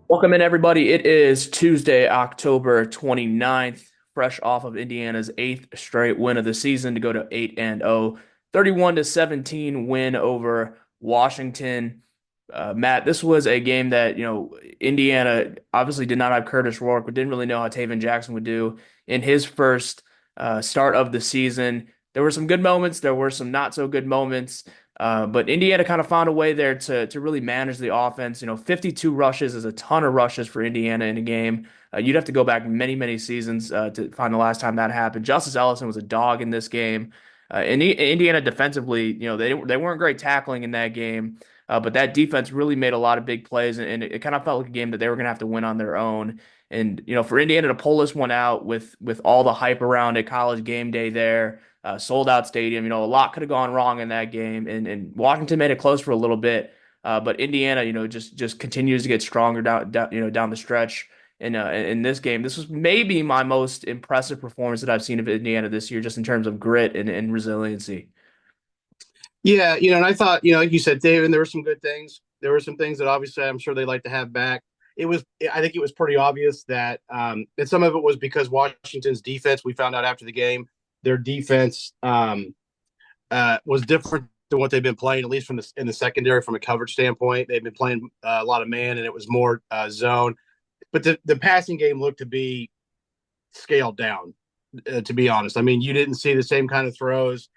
Welcome in, everybody. It is Tuesday, October 29th, fresh off of Indiana's eighth straight win of the season to go to 8-0, 31-17 win over Washington. Matt, this was a game that, Indiana obviously did not have Curtis Rourke. We didn't really know how Taven Jackson would do in his first start of the season. There were some good moments, there were some not so good moments. But Indiana kind of found a way there to really manage the offense. 52 rushes is a ton of rushes for Indiana in a game. You'd have to go back many, many seasons to find the last time that happened. Justice Ellison was a dog in this game. Indiana defensively, they weren't great tackling in that game, but that defense really made a lot of big plays, and it kind of felt like a game that they were going to have to win on their own. And for Indiana to pull this one out with all the hype around it, college game day there, sold out stadium. A lot could have gone wrong in that game, and Washington made it close for a little bit. But Indiana, just continues to get stronger down the stretch. In this game, this was maybe my most impressive performance that I've seen of Indiana this year, just in terms of grit and resiliency. Yeah, and I thought, like you said, David, there were some good things. There were some things that obviously I'm sure they'd like to have back. I think it was pretty obvious that, and some of it was because Washington's defense, we found out after the game, their defense was different than what they've been playing, at least in the secondary from a coverage standpoint. They've been playing a lot of man, and it was more zone. But the passing game looked to be scaled down, to be honest. I mean, you didn't see the same kind of throws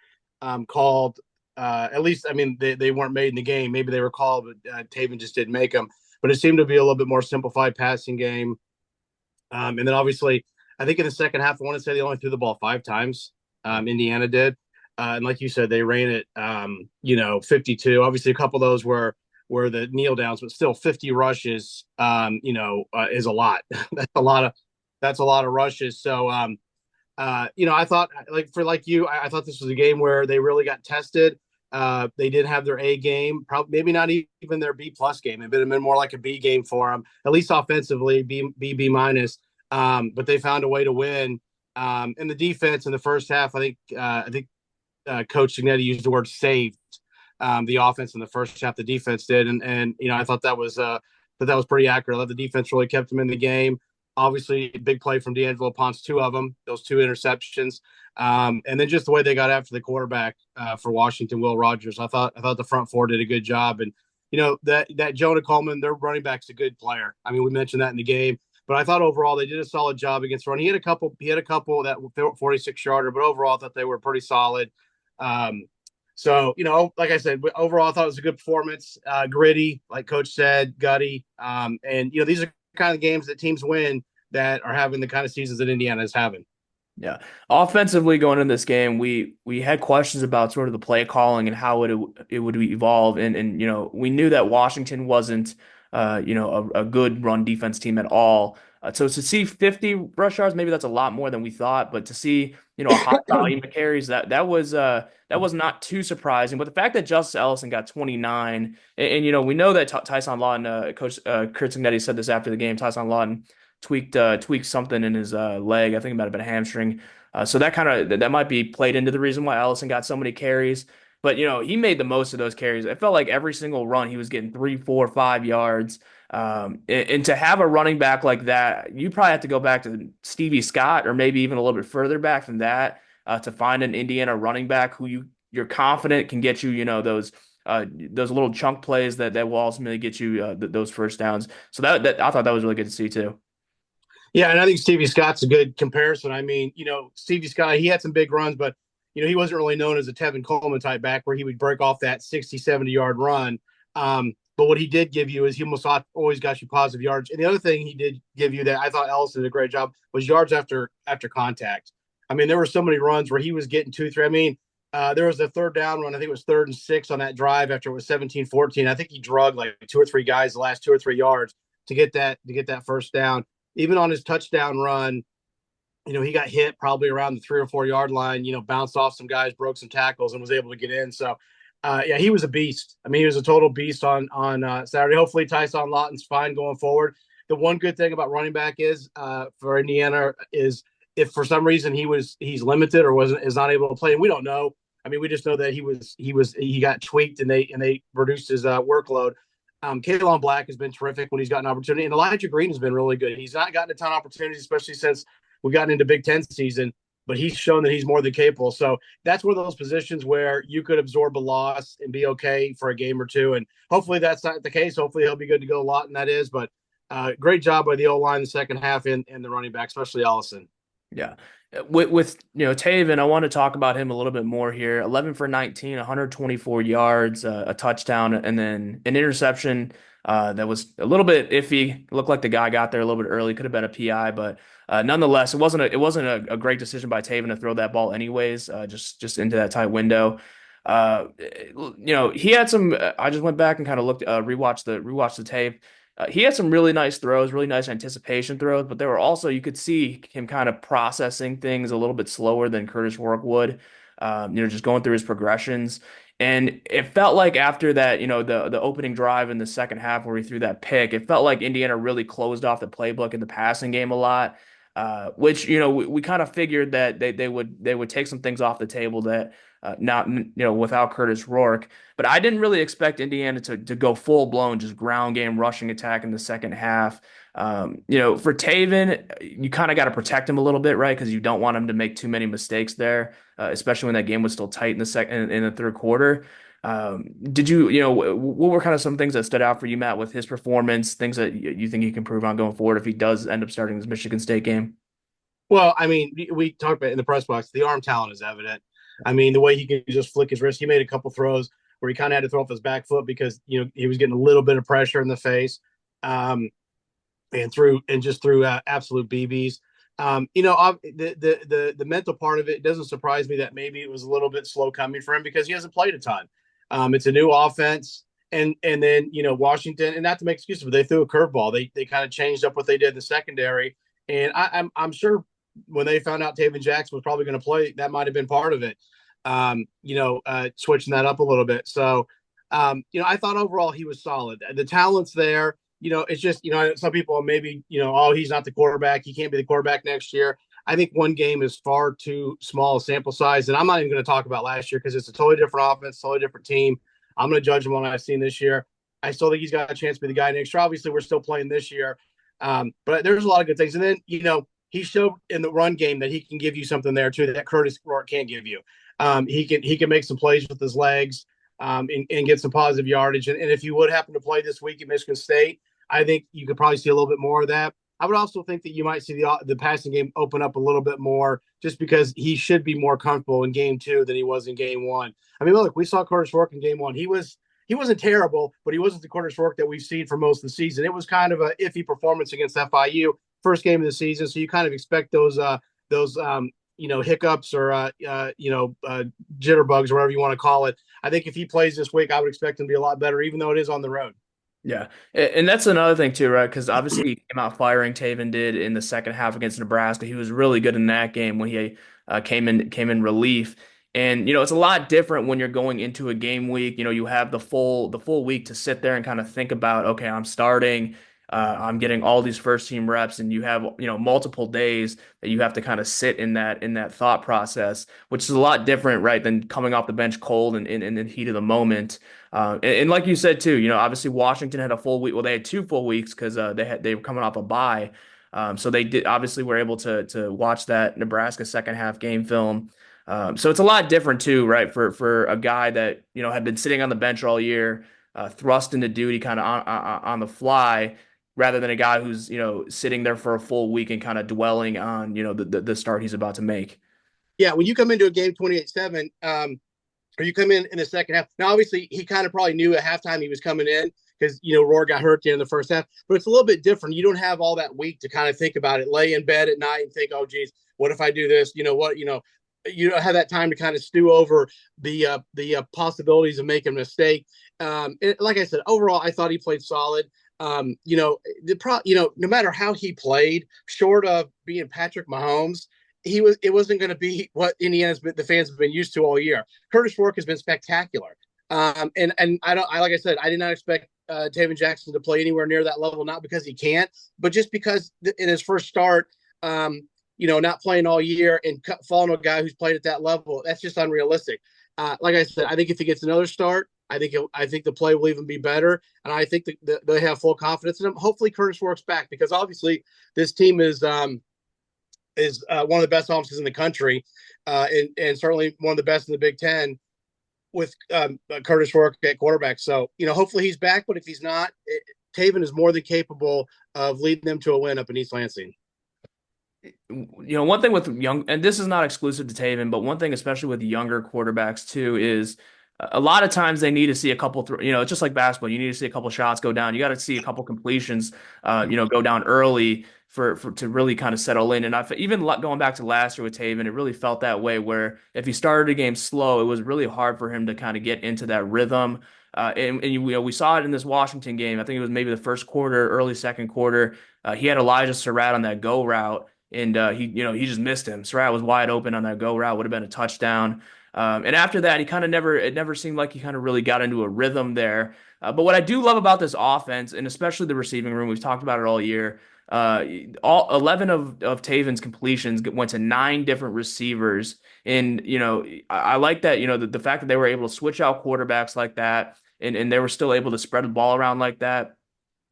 called. At least, I mean, they weren't made in the game. Maybe they were called, but Taven just didn't make them. But it seemed to be a little bit more simplified passing game. And then obviously, I think in the second half, I want to say they only threw the ball 5 times. Indiana did, and like you said, they ran it. 52. Obviously, a couple of those were the kneel downs, but still 50 rushes. Is a lot. That's a lot of rushes. So I thought I thought this was a game where they really got tested. They did have their A game, probably maybe not even their B plus game. It would have been more like a B game for them, at least offensively, B minus. But they found a way to win. And the defense in the first half, I think Coach Signetti used the word saved the offense in the first half. The defense did, and I thought that was pretty accurate. I thought the defense really kept them in the game. Obviously, big play from D'Angelo Ponce, 2 of them, those 2 interceptions, and then just the way they got after the quarterback for Washington, Will Rogers. I thought the front four did a good job, and that Jonah Coleman, their running back's a good player. I mean, we mentioned that in the game, but I thought overall they did a solid job against run. He had a couple that 46 yarder, but overall I thought they were pretty solid. So like I said, overall I thought it was a good performance, gritty, like Coach said, gutty, and these are kind of games that teams win that are having the kind of seasons that Indiana is having. Yeah. Offensively going in this game, we had questions about sort of the play calling and how it would evolve. And we knew that Washington wasn't a good run defense team at all. So to see 50 rush yards, maybe that's a lot more than we thought, but to see, a high volume of carries, that was not too surprising. But the fact that Justice Ellison got 29, and we know that Tyson Lawton, Coach Kurt Signetti said this after the game, Tyson Lawton tweaked something in his leg. I think it might have been a hamstring. So that might be played into the reason why Ellison got so many carries. But he made the most of those carries. It felt like every single run he was getting 3, 4, 5 yards. And to have a running back like that, you probably have to go back to Stevie Scott or maybe even a little bit further back than that to find an Indiana running back who you're confident can get you, those little chunk plays that will ultimately get you those first downs. So that I thought that was really good to see too. Yeah, and I think Stevie Scott's a good comparison. I mean, Stevie Scott, he had some big runs, but he wasn't really known as a Tevin Coleman type back where he would break off that 60, 70-yard run. But what he did give you is he almost always got you positive yards. And the other thing he did give you that I thought Ellison did a great job was yards after contact. I mean, there were so many runs where he was getting 2, 3. I mean, there was a third down run. I think it was 3rd and 6 on that drive after it was 17-14. I think he drugged like 2 or 3 guys the last 2 or 3 yards to get that first down. Even on his touchdown run, he got hit probably around the 3 or 4 yard line, bounced off some guys, broke some tackles, and was able to get in. So, yeah, he was a beast. I mean, he was a total beast on Saturday. Hopefully, Tyson Lawton's fine going forward. The one good thing about running back is for Indiana is if for some reason he's limited or is not able to play, and we don't know. I mean, we just know that he got tweaked and they reduced his workload. Kalen Black has been terrific when he's gotten an opportunity, and Elijah Green has been really good. He's not gotten a ton of opportunities, especially since we've gotten into Big Ten season, but he's shown that he's more than capable. So that's one of those positions where you could absorb a loss and be okay for a game or two. And hopefully that's not the case. Hopefully he'll be good to go a lot, and that is. But great job by the O line in the second half and the running back, especially Allison. Yeah. With Taven, I want to talk about him a little bit more here. 11 for 19, 124 yards, a touchdown, and then an interception that was a little bit iffy. It looked like the guy got there a little bit early. Could have been a PI, but nonetheless, it wasn't a great decision by Taven to throw that ball anyways, just into that tight window. He had some. I just went back and kind of looked, rewatched the tape. He had some really nice throws, really nice anticipation throws, but there were also, you could see him kind of processing things a little bit slower than Curtis Rourke would, just going through his progressions. And it felt like after that, the opening drive in the second half where he threw that pick, it felt like Indiana really closed off the playbook in the passing game a lot, which, we kind of figured that they would take some things off the table that not, without Curtis Rourke. But I didn't really expect Indiana to go full blown, just ground game rushing attack in the second half. For Taven, you kind of got to protect him a little bit, right? Because you don't want him to make too many mistakes there, especially when that game was still tight in the second in the third quarter. Did what were kind of some things that stood out for you, Matt, with his performance? Things that you think he can improve on going forward if he does end up starting this Michigan State game? Well, I mean, we talked about it in the press box. The arm talent is evident. I mean, the way he can just flick his wrist. He made a couple throws where he kind of had to throw off his back foot because he was getting a little bit of pressure in the face, and just threw absolute BBs. The mental part of it doesn't surprise me that maybe it was a little bit slow coming for him because he hasn't played a ton. It's a new offense, and then Washington, and not to make excuses, but they threw a curveball. They kind of changed up what they did in the secondary, and I'm sure when they found out Taven Jackson was probably going to play, that might have been part of it. Switching that up a little bit. So, I thought overall he was solid. The talent's there. It's just, some people maybe, oh, he's not the quarterback. He can't be the quarterback next year. I think one game is far too small a sample size. And I'm not even going to talk about last year because it's a totally different offense, totally different team. I'm going to judge him on what I've seen this year. I still think he's got a chance to be the guy next year. Obviously, we're still playing this year. But there's a lot of good things. And then, he showed in the run game that he can give you something there too that Curtis Rourke can't give you. He can make some plays with his legs, and get some positive yardage. And if you would happen to play this week at Michigan State, I think you could probably see a little bit more of that. I would also think that you might see the passing game open up a little bit more just because he should be more comfortable in game two than he was in game one. I mean, look, we saw Curtis Rourke in game one. He wasn't terrible, but he wasn't the Curtis Rourke that we've seen for most of the season. It was kind of an iffy performance against FIU, first game of the season. So you kind of expect those hiccups or jitterbugs or whatever you want to call it. I think if he plays this week, I would expect him to be a lot better, even though it is on the road. Yeah, and that's another thing too, right? Because obviously he came out firing Taven did in the second half against Nebraska. He was really good in that game when he came in relief. And it's a lot different when you're going into a game week. You have the full week to sit there and kind of think about, okay, I'm starting. I'm getting all these first team reps, and you have multiple days that you have to kind of sit in that thought process, which is a lot different, right, than coming off the bench cold and in the heat of the moment. And like you said too, obviously Washington had a full week. Well, they had 2 full weeks because they were coming off a bye, so they did obviously were able to watch that Nebraska second half game film. So it's a lot different too, right, for a guy that had been sitting on the bench all year, thrust into duty kind of on the fly rather than a guy who's sitting there for a full week and kind of dwelling on the start he's about to make. Yeah, when you come into a game 28-7, or you come in the second half. Now, obviously, he kind of probably knew at halftime he was coming in because Roar got hurt at the end of the first half. But it's a little bit different. You don't have all that week to kind of think about it, lay in bed at night and think, oh, geez, what if I do this? You don't have that time to kind of stew over the possibilities of making a mistake. Like I said, overall, I thought he played solid. No matter how he played, short of being Patrick Mahomes, it wasn't going to be what the fans have been used to all year. Curtis Rourke has been spectacular. And like I said, I did not expect Taven Jackson to play anywhere near that level, not because he can't, but just because in his first start, not playing all year and following a guy who's played at that level, that's just unrealistic. Like I said, I think if he gets another start, I think the play will even be better, and I think that they have full confidence in him. Hopefully, Curtis works back because obviously this team is one of the best offenses in the country, and certainly one of the best in the Big Ten with Curtis Rourke at quarterback. So hopefully he's back, but if he's not, Taven is more than capable of leading them to a win up in East Lansing. One thing with young, and this is not exclusive to Taven, but one thing, especially with younger quarterbacks too, is a lot of times they need to see a couple, it's just like basketball. You need to see a couple shots go down. You got to see a couple completions, go down early for to really kind of settle in. And even going back to last year with Taven, it really felt that way where if he started a game slow, it was really hard for him to kind of get into that rhythm. We saw it in this Washington game. I think it was maybe the first quarter, early second quarter. He had Elijah Surratt on that go route. And he just missed him. Surratt was wide open on that go route, would have been a touchdown. And after that, it never seemed like he kind of really got into a rhythm there. But what I do love about this offense, and especially the receiving room, we've talked about it all year. All 11 of Taven's completions went to 9 different receivers, and I like that. The fact that they were able to switch out quarterbacks like that, and they were still able to spread the ball around like that.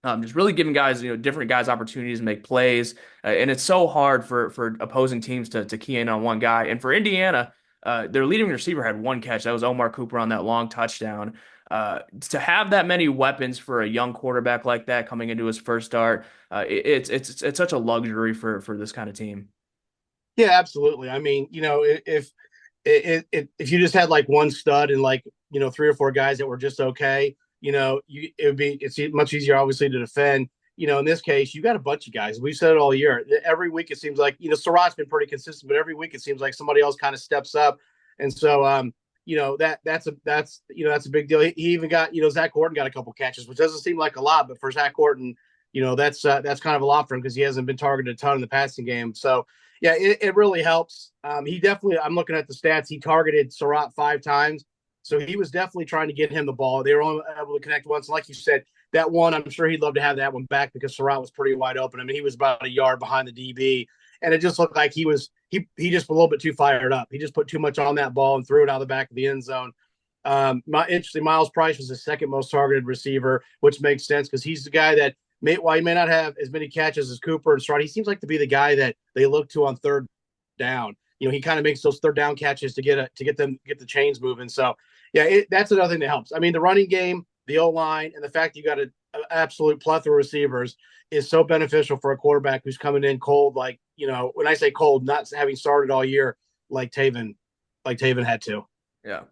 Just really giving guys, different guys opportunities to make plays. And it's so hard for opposing teams to key in on one guy. And for Indiana, their leading receiver had 1 catch. That was Omar Cooper on that long touchdown. To have that many weapons for a young quarterback like that coming into his first start, it's such a luxury for this kind of team. Yeah, absolutely. I mean, if you just had like one stud and like 3 or 4 guys that were just okay, it's much easier obviously to defend. In this case, you got a bunch of guys. We've said it all year. Every week it seems like Surratt's been pretty consistent, but every week it seems like somebody else kind of steps up, and so that's a big deal. He even got Zach Gordon got a couple catches, which doesn't seem like a lot, but for Zach Gordon, that's kind of a lot for him because he hasn't been targeted a ton in the passing game. So yeah, it really helps. He definitely. I'm looking at the stats. He targeted Surratt 5 times. So he was definitely trying to get him the ball. They were only able to connect once. Like you said, that one, I'm sure he'd love to have that one back because Surratt was pretty wide open. I mean, he was about a yard behind the DB, and it just looked like he just a little bit too fired up. He just put too much on that ball and threw it out of the back of the end zone. Interesting, Miles Price was the second most targeted receiver, which makes sense because he's the guy that while he may not have as many catches as Cooper and Stroud, he seems like to be the guy that they look to on third down. He kind of makes those third down catches to get the chains moving. So yeah, that's another thing that helps. I mean, the running game, the O-line, and the fact you got an absolute plethora of receivers is so beneficial for a quarterback who's coming in cold. Like, when I say cold, not having started all year like Taven had to. Yeah.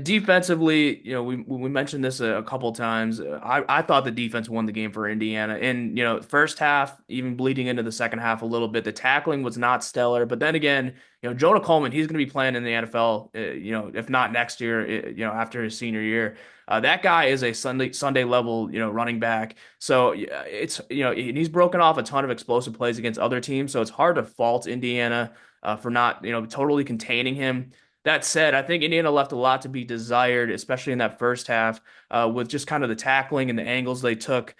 Defensively, we mentioned this a couple times. I thought the defense won the game for Indiana. And, first half, even bleeding into the second half a little bit, the tackling was not stellar. But then again, Jonah Coleman, he's going to be playing in the NFL, if not next year, after his senior year. That guy is a Sunday level, running back. So it's, and he's broken off a ton of explosive plays against other teams. So it's hard to fault Indiana for not, totally containing him. That said, I think Indiana left a lot to be desired, especially in that first half, with just kind of the tackling and the angles they took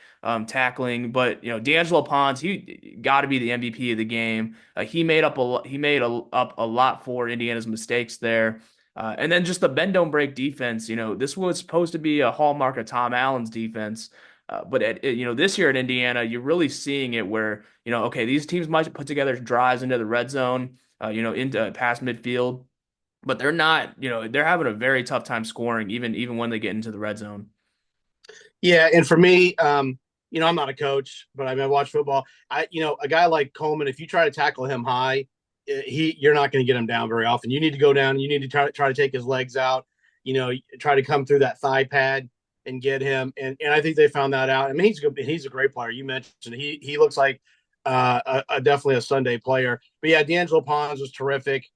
tackling. But D'Angelo Pons, he got to be the MVP of the game. He made up a lot for Indiana's mistakes there. And then just the bend don't break defense. This was supposed to be a hallmark of Tom Allen's defense. But this year at Indiana, you're really seeing it where okay, these teams might put together drives into the red zone, into past midfield. But they're not, they're having a very tough time scoring, even when they get into the red zone. Yeah, and for me, I'm not a coach, but I watch football. A guy like Coleman, if you try to tackle him high, you're not going to get him down very often. You need to go down. You need to try to take his legs out. Try to come through that thigh pad and get him. And I think they found that out. I mean, he's a great player. You mentioned he looks like definitely a Sunday player. But yeah, D'Angelo Pons was terrific.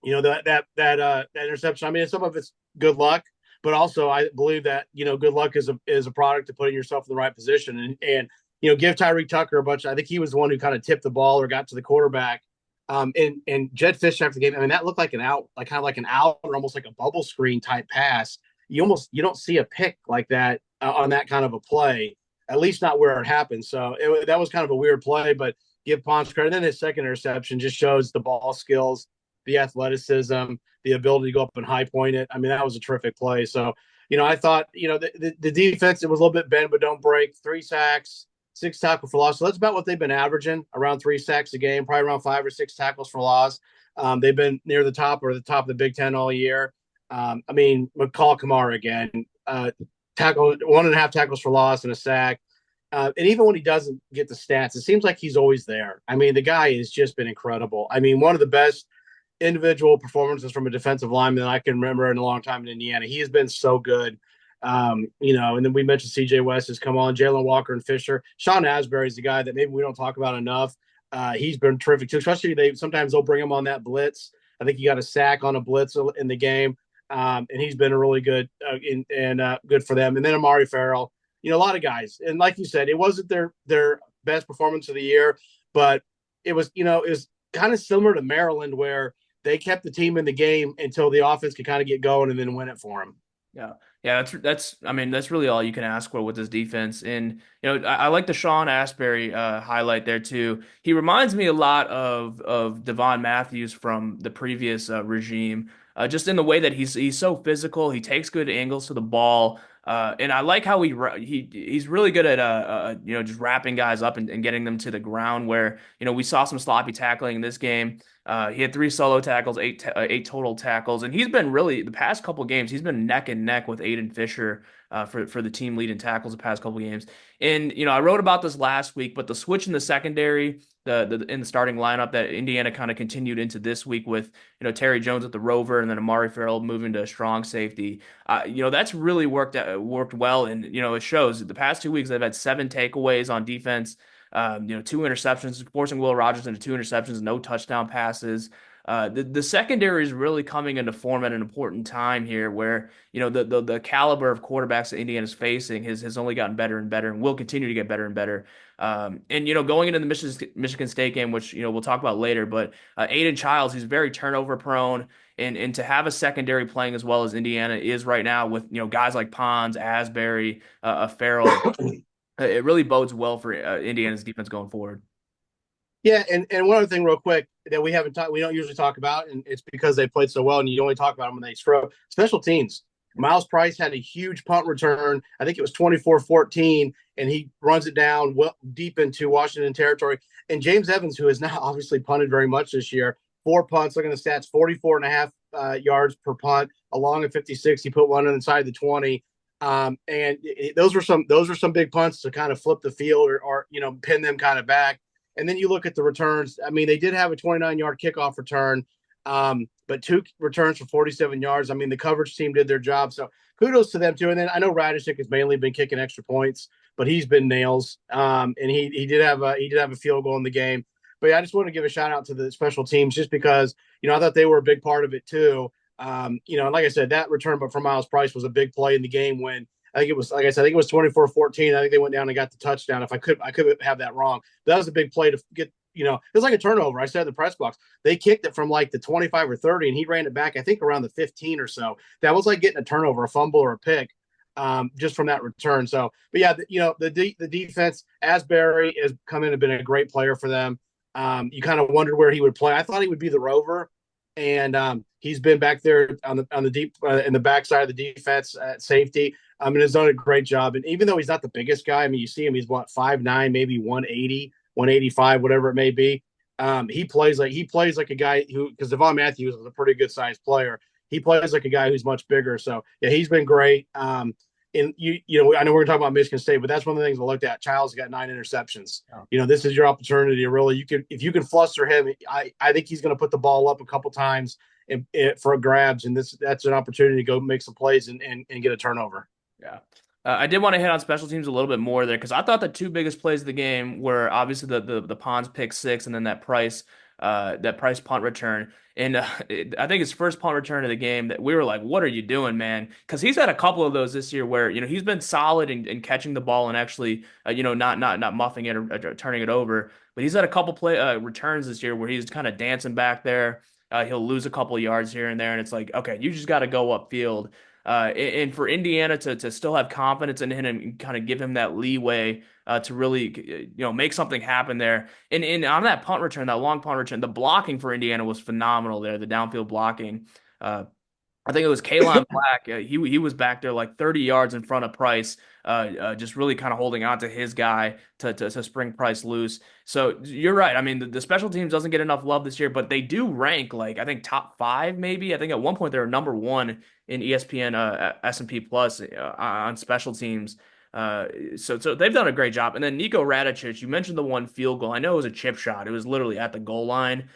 That interception. I mean, some of it's good luck, but also I believe that good luck is a product of putting yourself in the right position and give Tyreek Tucker a bunch. I think he was the one who kind of tipped the ball or got to the quarterback. And Jed Fish after the game. I mean, that looked like an out, like kind of like an out or almost like a bubble screen type pass. You don't see a pick like that on that kind of a play, at least not where it happened. So that was kind of a weird play, but give Pons credit. And then his second interception just shows the ball skills the athleticism, the ability to go up and high point it. I mean, that was a terrific play. So, I thought, the defense, it was a little bit bend but don't break. 3 sacks, 6 tackles for loss. So that's about what they've been averaging, around 3 sacks a game, probably around 5 or 6 tackles for loss. They've been near the top or the top of the Big Ten all year. I mean, McCall Kamara again, tackle 1.5 tackles for loss and a sack. And even when he doesn't get the stats, it seems like he's always there. I mean, the guy has just been incredible. I mean, one of the best individual performances from a defensive lineman that I can remember in a long time in Indiana. He has been so good. And then we mentioned CJ West has come on, Jalen Walker and Fisher. Sean Asbury is the guy that maybe we don't talk about enough. He's been terrific too, especially sometimes they'll bring him on that blitz. I think he got a sack on a blitz in the game. And he's been a really good good for them. And then Amari Farrell, a lot of guys. And like you said, it wasn't their best performance of the year, but it was kind of similar to Maryland where they kept the team in the game until the offense could kind of get going and then win it for them. Yeah. Yeah, that's I mean, that's really all you can ask for with this defense. And I like the Sean Asbury highlight there too. He reminds me a lot of Devon Matthews from the previous regime. Just in the way that he's so physical, he takes good angles to the ball. And I like how he's really good at just wrapping guys up and getting them to the ground where we saw some sloppy tackling in this game. He had 3 solo tackles, eight total tackles, and he's been really the past couple games. He's been neck and neck with Aiden Fisher for the team lead in tackles the past couple games. And I wrote about this last week, but the switch in the secondary, the in the starting lineup that Indiana kind of continued into this week with Terry Jones at the rover and then Amari Farrell moving to a strong safety. That's really worked well, and it shows. The past 2 weeks they've had 7 takeaways on defense. 2 interceptions, forcing Will Rogers into 2 interceptions, no touchdown passes. The secondary is really coming into form at an important time here, where the caliber of quarterbacks that Indiana's facing has only gotten better and better, and will continue to get better and better. And going into the Michigan State game, which we'll talk about later, but Aiden Childs, he's very turnover prone, and to have a secondary playing as well as Indiana is right now with guys like Pons, Asbury, Farrell. It really bodes well for Indiana's defense going forward. Yeah, and one other thing, real quick, that we don't usually talk about, and it's because they played so well, and you only talk about them when they screw up. Special teams. Miles Price had a huge punt return. I think it was 24-14, and he runs it down deep into Washington territory. And James Evans, who has not obviously punted very much this year, 4 punts. Looking at the stats, 44 and a half yards per punt, along at 56. He put one inside the 20. Those were some big punts to kind of flip the field or pin them kind of back. And then you look at the returns. I mean, they did have a 29-yard kickoff return, but 2 returns for 47 yards. I mean, the coverage team did their job. So kudos to them too. And then I know Radishik has mainly been kicking extra points, but he's been nails. And he did have a field goal in the game. But yeah, I just want to give a shout out to the special teams just because I thought they were a big part of it too. And like I said, that return but for Miles Price was a big play in the game when I think it was, like I said, I think it was 24-14. I think they went down and got the touchdown. If I could have that wrong. That was a big play to get, it was like a turnover. I said in the press box, they kicked it from like the 25 or 30 and he ran it back, I think around the 15 or so. That was like getting a turnover, a fumble or a pick. Just from that return. So, but yeah, the defense, Asbury has come in and been a great player for them. You kind of wondered where he would play. I thought he would be the rover, and he's been back there on the deep in the backside of the defense at safety. Has done a great job. And even though he's not the biggest guy, I mean, you see him, he's 5'9", maybe 180, 185, whatever it may be. He plays like a guy who, because Devon Matthews is a pretty good sized player. He plays like a guy who's much bigger. So yeah, he's been great. And I know we're going to talk about Michigan State, but that's one of the things I looked at. Childs got 9 interceptions. Yeah. This is your opportunity to really, if you can fluster him, I think he's going to put the ball up a couple times for grabs, and that's an opportunity to go make some plays and get a turnover. Yeah. I did want to hit on special teams a little bit more there because I thought the 2 biggest plays of the game were obviously the Pons pick six and then that Price punt return. And I think his first punt return of the game that we were like, what are you doing, man? Because he's had a couple of those this year where he's been solid in catching the ball and actually not muffing it or turning it over. But he's had a couple returns this year where he's kind of dancing back there. He'll lose a couple of yards here and there, and it's like, okay, you just got to go upfield. And for Indiana to still have confidence in him and kind of give him that leeway to really make something happen there. And on that punt return, that long punt return, the blocking for Indiana was phenomenal there. The downfield blocking. I think it was Kalon Black. He was back there like 30 yards in front of Price, just really kind of holding on to his guy to spring Price loose. So you're right. I mean, the special teams doesn't get enough love this year, but they do rank like I think top five maybe. I think at one point they were number one in ESPN S&P Plus on special teams. So they've done a great job. And then Nico Radicic, you mentioned the one field goal. I know it was a chip shot. It was literally at the goal line.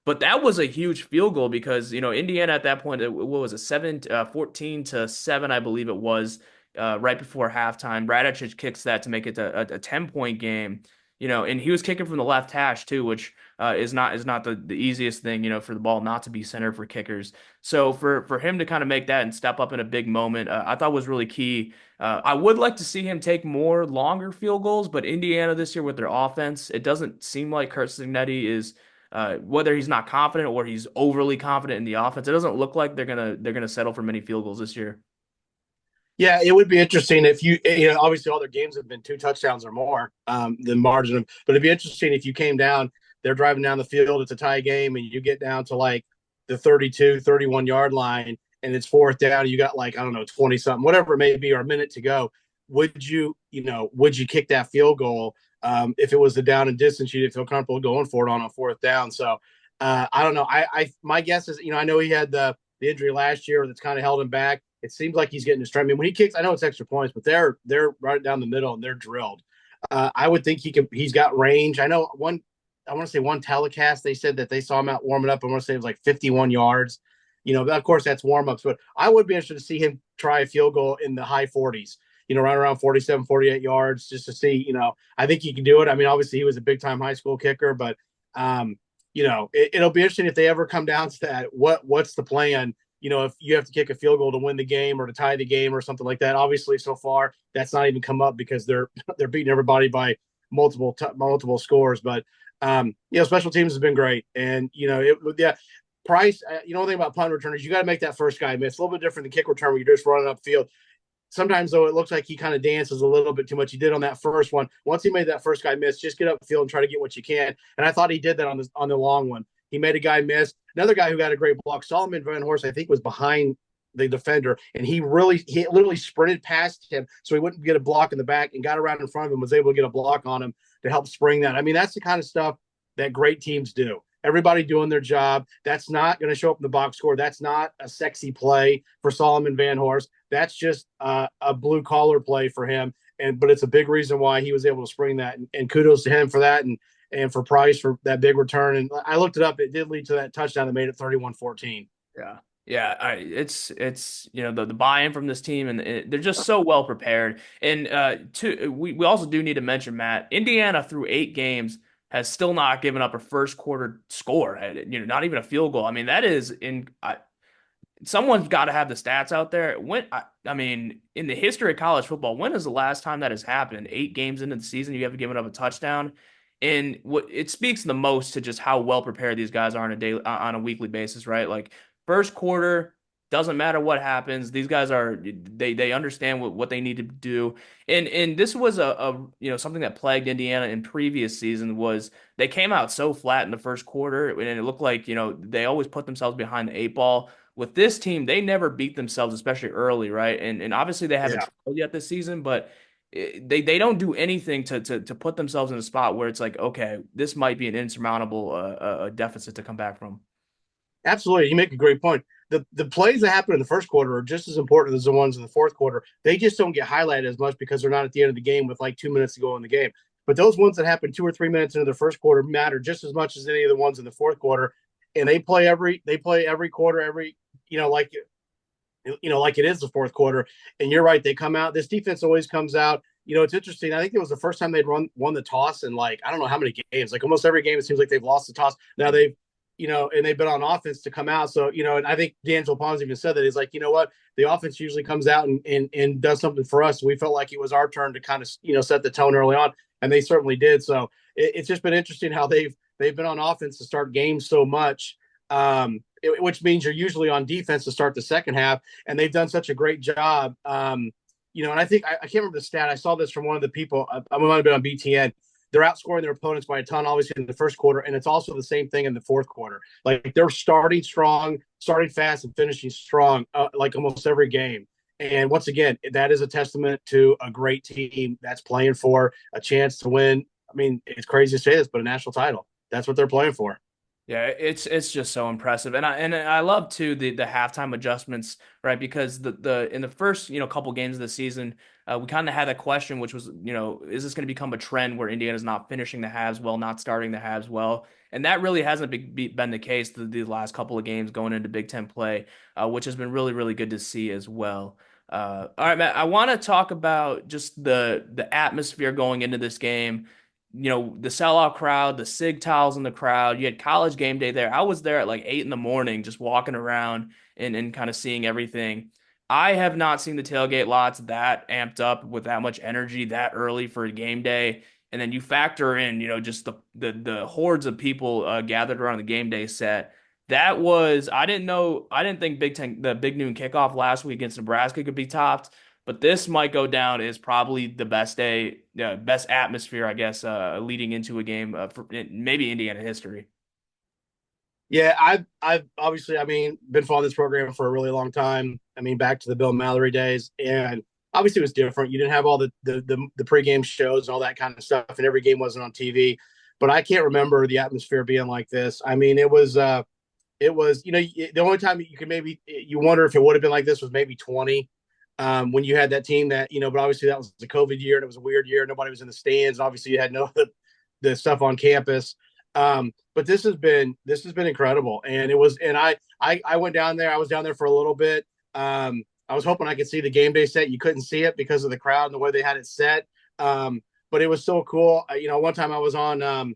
But that was a huge field goal because, Indiana at that point, what was it, 14-7, I believe it was, right before halftime. Radicic kicks that to make it a 10-point game, and he was kicking from the left hash too, which is not the easiest thing, for the ball not to be centered for kickers. So for him to kind of make that and step up in a big moment, I thought was really key. I would like to see him take more longer field goals, but Indiana this year with their offense, it doesn't seem like Kurt Cignetti is whether he's not confident or he's overly confident in the offense. It doesn't look like they're gonna settle for many field goals this year. Yeah, it would be interesting if obviously all their games have been 2 touchdowns or more, the margin of, but it'd be interesting if you came down, they're driving down the field, it's a tie game, and you get down to like the 32, 31 yard line, and it's fourth down, you got like, I don't know, 20 something, whatever it may be, or a minute to go. Would you kick that field goal? If it was the down and distance, you'd feel comfortable going for it on a fourth down. So I don't know. My guess is, I know he had the injury last year that's kind of held him back. It seems like he's getting his stride. I mean, when he kicks, I know it's extra points, but they're right down the middle and they're drilled. I would think he's got range. I know I want to say one telecast, they said that they saw him out warming up. I want to say it was like 51 yards. Of course that's warm ups, but I would be interested to see him try a field goal in the high 40s, right around 47, 48 yards, just to see, I think he can do it. I mean, obviously he was a big time high school kicker, but it'll be interesting if they ever come down to that. What's the plan? If you have to kick a field goal to win the game or to tie the game or something like that. Obviously, so far that's not even come up because they're beating everybody by multiple scores. But special teams has been great, and Price. One thing about punt returners, you got to make that first guy miss. A little bit different than kick return where you're just running upfield. Sometimes though, it looks like he kind of dances a little bit too much. He did on that first one. Once he made that first guy miss, just get upfield and try to get what you can. And I thought he did that on the long one. He made a guy miss. Another guy who got a great block, Solomon Van Horst, I think was behind the defender, and he literally sprinted past him so he wouldn't get a block in the back and got around in front of him, was able to get a block on him to help spring that. I mean, that's the kind of stuff that great teams do. Everybody doing their job. That's not going to show up in the box score. That's not a sexy play for Solomon Van Horst. That's just a blue collar play for him. But it's a big reason why he was able to spring that. And kudos to him for that. And for Price for that big return. And I looked it up. It did lead to that touchdown that made it 31-14. Yeah. Yeah, it's the buy-in from this team, and they're just so well prepared. And we also do need to mention, Matt, Indiana through 8 games has still not given up a first quarter score. Not even a field goal. I mean, that is someone's got to have the stats out there. I mean, in the history of college football, when is the last time that has happened? 8 games into the season, you haven't given up a touchdown. And what it speaks the most to just how well prepared these guys are on a weekly basis, right? Like first quarter, doesn't matter what happens. These guys they understand what they need to do. And this was a something that plagued Indiana in previous season was they came out so flat in the first quarter, and it looked like, they always put themselves behind the 8 ball. With this team, they never beat themselves, especially early, right? And obviously they haven't Yeah. struggled yet this season, but they don't do anything to put themselves in a spot where it's like, okay, this might be an insurmountable deficit to come back from. Absolutely. You make a great point. The plays that happen in the first quarter are just as important as the ones in the fourth quarter. They just don't get highlighted as much because they're not at the end of the game with like 2 minutes to go in the game. But those ones that happen 2 or 3 minutes into the first quarter matter just as much as any of the ones in the fourth quarter. And they play every quarter, like it is the fourth quarter. And you're right, they come out. This defense always comes out. It's interesting. I think it was the first time they'd won the toss in like I don't know how many games. Like almost every game, it seems like they've lost the toss. Now and they've been on offense to come out. So, and I think D'Angelo Pons even said that. He's like, you know what? The offense usually comes out and does something for us. We felt like it was our turn to kind of, set the tone early on. And they certainly did. So it's just been interesting how they've been on offense to start games so much. which means you're usually on defense to start the second half. And they've done such a great job. And I think I can't remember the stat. I saw this from one of the people. I might have been on BTN. They're outscoring their opponents by a ton, obviously in the first quarter, and it's also the same thing in the fourth quarter. Like they're starting strong, starting fast, and finishing strong, like almost every game. And once again, that is a testament to a great team that's playing for a chance to win. I mean, it's crazy to say this, but a national title. That's what they're playing for. Yeah, it's just so impressive, and I love too the halftime adjustments, right? Because the in the first couple games of the season, we kind of had that question, which was is this going to become a trend where Indiana's not finishing the halves well, not starting the halves well, and that really hasn't been the case the last couple of games going into Big Ten play, which has been really good to see as well. All right, Matt, I want to talk about just the atmosphere going into this game. The sellout crowd, the SIG towels in the crowd. You had college game day there. I was there at like 8 in the morning, just walking around and kind of seeing everything. I have not seen the tailgate lots that amped up with that much energy that early for a game day. And then you factor in, just the hordes of people gathered around the game day set. That was, I didn't think the Big Noon kickoff last week against Nebraska could be topped. But this might go down as probably the best day, best atmosphere, I guess, leading into a game for maybe Indiana history. Yeah, I've obviously, I mean, been following this program for a really long time. I mean, back to the Bill Mallory days, and obviously it was different. You didn't have all the pregame shows and all that kind of stuff, and every game wasn't on TV. But I can't remember the atmosphere being like this. I mean, it was the only time you could maybe you wonder if it would have been like this was maybe 20 when you had that team that but obviously that was the COVID year and it was a weird year. Nobody was in the stands. Obviously, you had no the stuff on campus. But this has been incredible, and it was. And I went down there. I was down there for a little bit. I was hoping I could see the game day set. You couldn't see it because of the crowd and the way they had it set. But it was so cool. One time I was on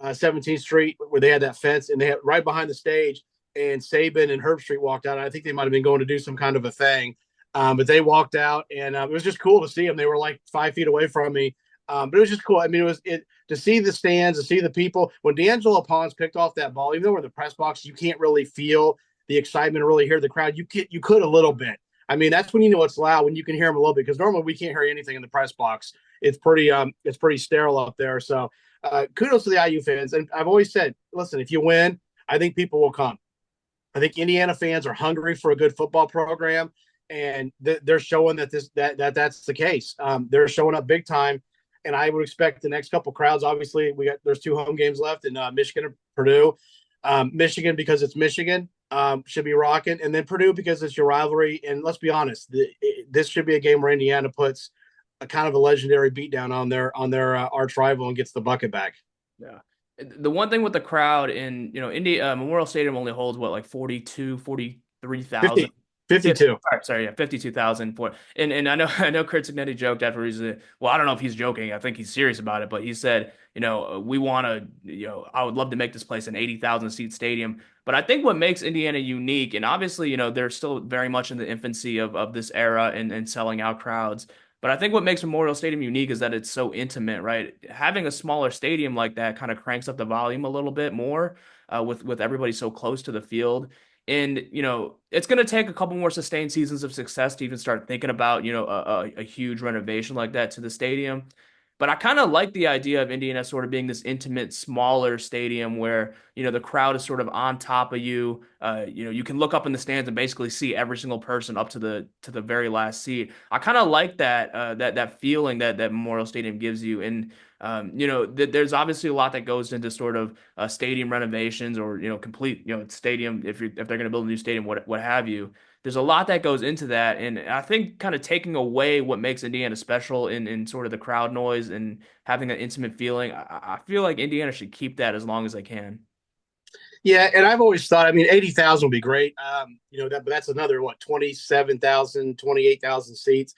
17th Street where they had that fence, and they had right behind the stage. And Saban and Herb Street walked out. I think they might have been going to do some kind of a thing, but they walked out, and it was just cool to see them. They were like 5 feet away from me, but it was just cool. I mean, it to see the stands, to see the people. When D'Angelo Pons picked off that ball, even though we're in the press box, you can't really feel the excitement or really hear the crowd. You could a little bit. I mean, that's when you know it's loud, when you can hear them a little bit, because normally we can't hear anything in the press box. It's pretty sterile up there. So kudos to the IU fans. And I've always said, listen, if you win, I think people will come. I think Indiana fans are hungry for a good football program, and they're showing that's the case. They're showing up big time, and I would expect the next couple crowds. Obviously, there's 2 home games left in Michigan and Purdue. Michigan because it's Michigan should be rocking, and then Purdue because it's your rivalry. And let's be honest, this should be a game where Indiana puts a kind of a legendary beatdown on their arch rival and gets the bucket back. Yeah. The one thing with the crowd in, Memorial Stadium only holds what, like 42, 43,000. 50, 52. Sorry, yeah, 52,000 for, and I know Kurt Cignetti joked after well, I don't know if he's joking. I think he's serious about it, but he said, we want to, I would love to make this place an 80,000 seat stadium. But I think what makes Indiana unique, and obviously, they're still very much in the infancy of this era and selling out crowds. But I think what makes Memorial Stadium unique is that it's so intimate, right? Having a smaller stadium like that kind of cranks up the volume a little bit more with everybody so close to the field. And, it's going to take a couple more sustained seasons of success to even start thinking about, a huge renovation like that to the stadium. But I kind of like the idea of Indiana sort of being this intimate, smaller stadium where, the crowd is sort of on top of you. You can look up in the stands and basically see every single person up to the very last seat. I kind of like that feeling that Memorial Stadium gives you. And there's obviously a lot that goes into sort of stadium renovations or complete stadium if they're going to build a new stadium, what have you. There's a lot that goes into that, and I think kind of taking away what makes Indiana special in sort of the crowd noise and having an intimate feeling. I feel like Indiana should keep that as long as they can. Yeah, and I've always thought, I mean, 80,000 would be great. But that's another, what, 27,000, 28,000 seats.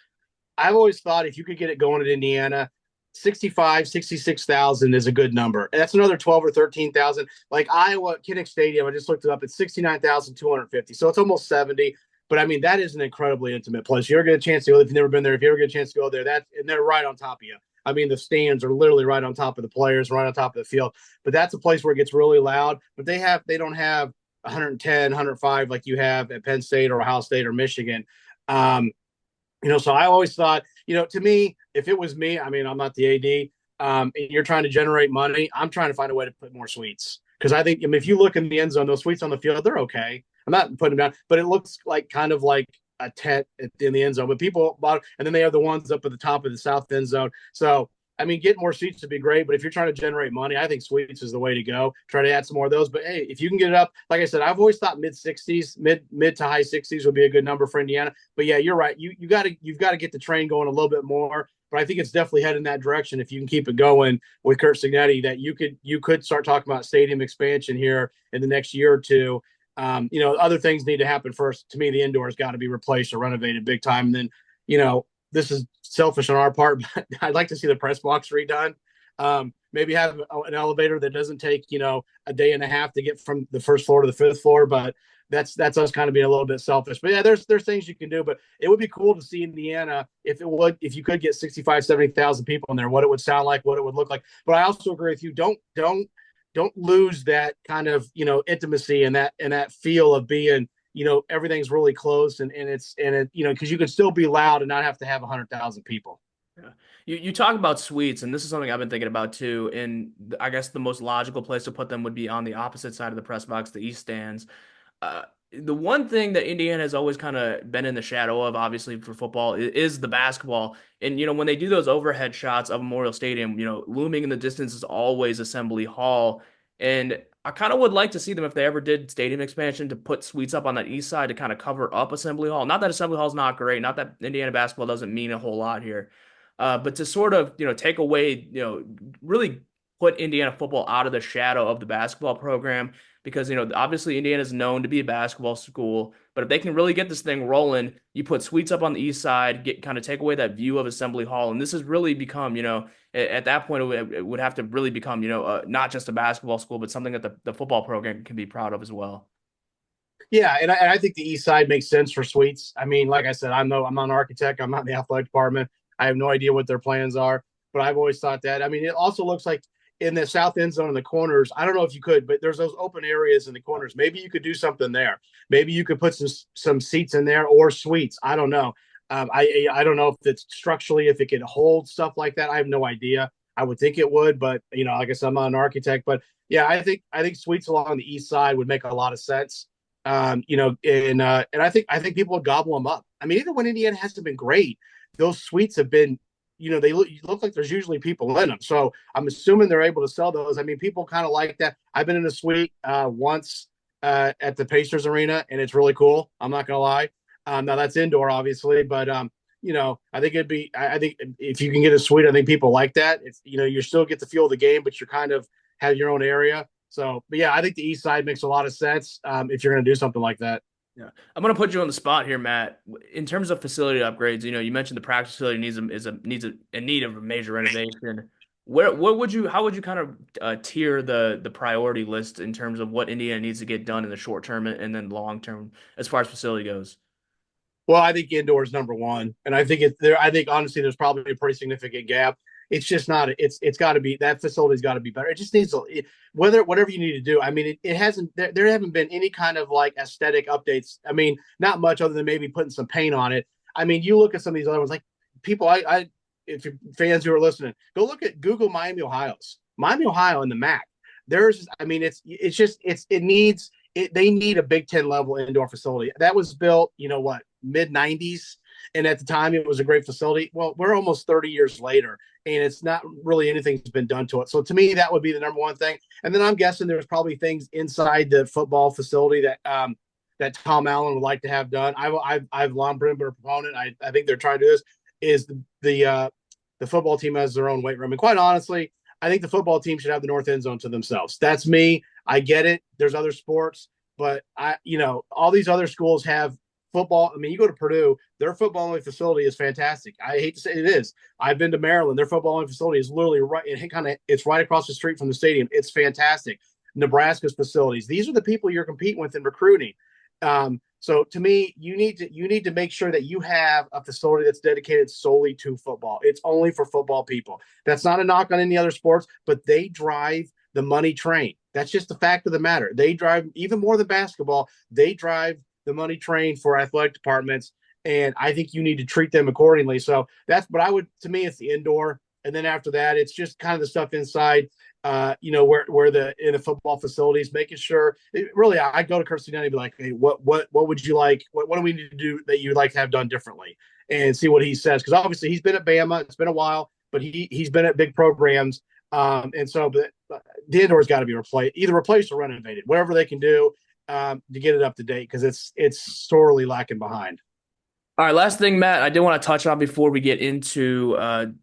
I've always thought if you could get it going at Indiana, 65, 66,000 is a good number. And that's another 12 or 13,000. Like Iowa, Kinnick Stadium, I just looked it up, it's 69,250. So it's almost 70. But I mean, that is an incredibly intimate place. You ever get a chance to go, if you've never been there, if you ever get a chance to go there, and they're right on top of you. I mean, the stands are literally right on top of the players, right on top of the field. But that's a place where it gets really loud. But they don't have 110, 105 like you have at Penn State or Ohio State or Michigan. Um, so I always thought, to me, if it was me, I mean, I'm not the AD, and you're trying to generate money, I'm trying to find a way to put more suites. Because I think, I mean, if you look in the end zone, those suites on the field, they're okay. I'm not putting them down, but it looks like kind of like a tent in the end zone. But people bought, and then they have the ones up at the top of the south end zone. So, I mean, getting more seats would be great, but if you're trying to generate money, I think suites is the way to go. Try to add some more of those. But hey, if you can get it up, like I said, I've always thought mid 60s, mid to high 60s would be a good number for Indiana. But yeah, you're right. You've got to get the train going a little bit more. But I think it's definitely heading in that direction if you can keep it going with Kurt Signetti. That you could start talking about stadium expansion here in the next year or two. Other things need to happen first. To me, the indoors got to be replaced or renovated big time. And then, this is selfish on our part, but I'd like to see the press box redone. Maybe have an elevator that doesn't take, a day and a half to get from the first floor to the fifth floor. But that's us kind of being a little bit selfish. But yeah, there's things you can do. But it would be cool to see Indiana if you could get 65, 70,000 people in there, what it would sound like, what it would look like. But I also agree with you. Don't lose that kind of intimacy and that feel of being everything's really close and because you can still be loud and not have to have 100,000 people. Yeah. You talk about suites, and this is something I've been thinking about too. And I guess the most logical place to put them would be on the opposite side of the press box, the east stands. The one thing that Indiana has always kind of been in the shadow of, obviously for football, is the basketball. And when they do those overhead shots of Memorial Stadium, looming in the distance is always Assembly Hall. And I kind of would like to see them if they ever did stadium expansion to put suites up on that east side to kind of cover up Assembly Hall. Not that Assembly Hall is not great, not that Indiana basketball doesn't mean a whole lot here, but to sort of take away, really put Indiana football out of the shadow of the basketball program because obviously Indiana is known to be a basketball school, but if they can really get this thing rolling, you put suites up on the east side, get kind of take away that view of Assembly Hall, and this has really become at that point it would have to really become not just a basketball school, but something that the football program can be proud of as well. Yeah, and I think the east side makes sense for suites. I mean, like I said, I'm not an architect. I'm not in the athletic department. I have no idea what their plans are, but I've always thought that. I mean, it also looks like in the south end zone in the corners. I don't know if you could, but there's those open areas in the corners. Maybe you could do something there. Maybe you could put some seats in there or suites. I don't know. I don't know if it's structurally if it could hold stuff like that. I have no idea. I would think it would, but like I said, I'm not an architect. But yeah, I think suites along the east side would make a lot of sense. And I think people would gobble them up. I mean, even when Indiana hasn't been great, those suites have been, they look like there's usually people in them. So I'm assuming they're able to sell those. I mean, people kind of like that. I've been in a suite once at the Pacers arena, and it's really cool. I'm not gonna lie. Now that's indoor, obviously, but I think I think if you can get a suite, I think people like that. It's you still get the feel of the game, but you're kind of have your own area. So, but yeah, I think the east side makes a lot of sense if you're going to do something like that. Yeah, I'm gonna put you on the spot here, Matt. In terms of facility upgrades, you mentioned the practice facility needs a in need of a major renovation. How would you kind of tier the priority list in terms of what Indiana needs to get done in the short term and then long term as far as facility goes? Well, I think indoor is number one, and I think it's there. I think honestly, there's probably a pretty significant gap. It's just not. It's got to be that facility's got to be better. It just needs whatever you need to do. I mean, it hasn't. There haven't been any kind of like aesthetic updates. I mean, not much other than maybe putting some paint on it. I mean, you look at some of these other ones, like people. If you're fans who are listening, go look at Google Miami, Ohio, and the MAC. There's. I mean, it needs. They need a Big Ten level indoor facility that was built. Mid 90s, and at the time it was a great facility. Well, we're almost 30 years later, and it's not really anything's been done to it. So to me, that would be the number one thing. And then I'm guessing there's probably things inside the football facility that Tom Allen would like to have done. I've long been a proponent. I think they're trying to do this. Is the football team has their own weight room, and quite honestly, I think the football team should have the north end zone to themselves. That's me. I get it. There's other sports, but all these other schools have football. I mean, you go to Purdue, their football only facility is fantastic. I hate to say it is. I've been to Maryland. Their football only facility is literally right. It's right across the street from the stadium. It's fantastic. Nebraska's facilities. These are the people you're competing with in recruiting. So to me, you need to make sure that you have a facility that's dedicated solely to football. It's only for football people. That's not a knock on any other sports, but they drive the money train. That's just the fact of the matter. They drive even more than basketball. They drive the money train for athletic departments, and I think you need to treat them accordingly. So that's what I would. To me, it's the indoor, and then after that, it's just kind of the stuff inside. Where the in the football facilities, making sure. Really, I go to Kirstie and be like, hey, what would you like? What do we need to do that you'd like to have done differently? And see what he says, because obviously he's been at Bama. It's been a while, but he's been at big programs. And so the indoor's got to be replaced or renovated, whatever they can do to get it up to date, because it's sorely lacking behind. All right, last thing, Matt, I did want to touch on before we get into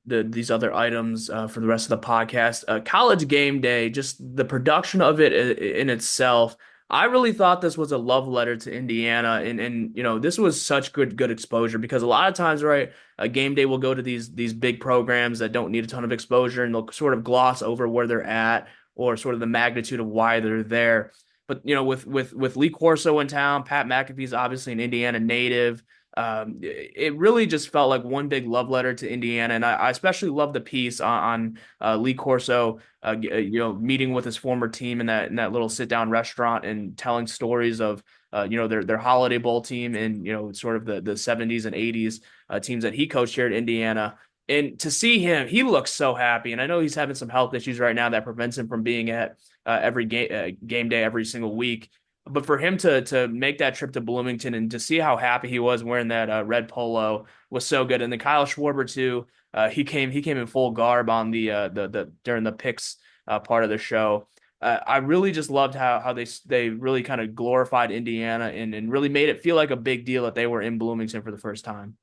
these other items for the rest of the podcast. College game day, just the production of it in itself. I really thought this was a love letter to Indiana, and this was such good exposure, because a lot of times, right, game day will go to these big programs that don't need a ton of exposure, and they'll sort of gloss over where they're at or sort of the magnitude of why they're there. But with Lee Corso in town, Pat McAfee's obviously an Indiana native. It really just felt like one big love letter to Indiana, and I especially love the piece on Lee Corso, meeting with his former team in that little sit down restaurant and telling stories of their Holiday Bowl team and sort of the 70s and 80s teams that he coached here at Indiana. And to see him, he looks so happy, and I know he's having some health issues right now that prevents him from being at every game day every single week. But for him to make that trip to Bloomington and to see how happy he was wearing that red polo was so good. And then Kyle Schwarber too, he came in full garb on the during the picks part of the show. I really just loved how they really kind of glorified Indiana and really made it feel like a big deal that they were in Bloomington for the first time.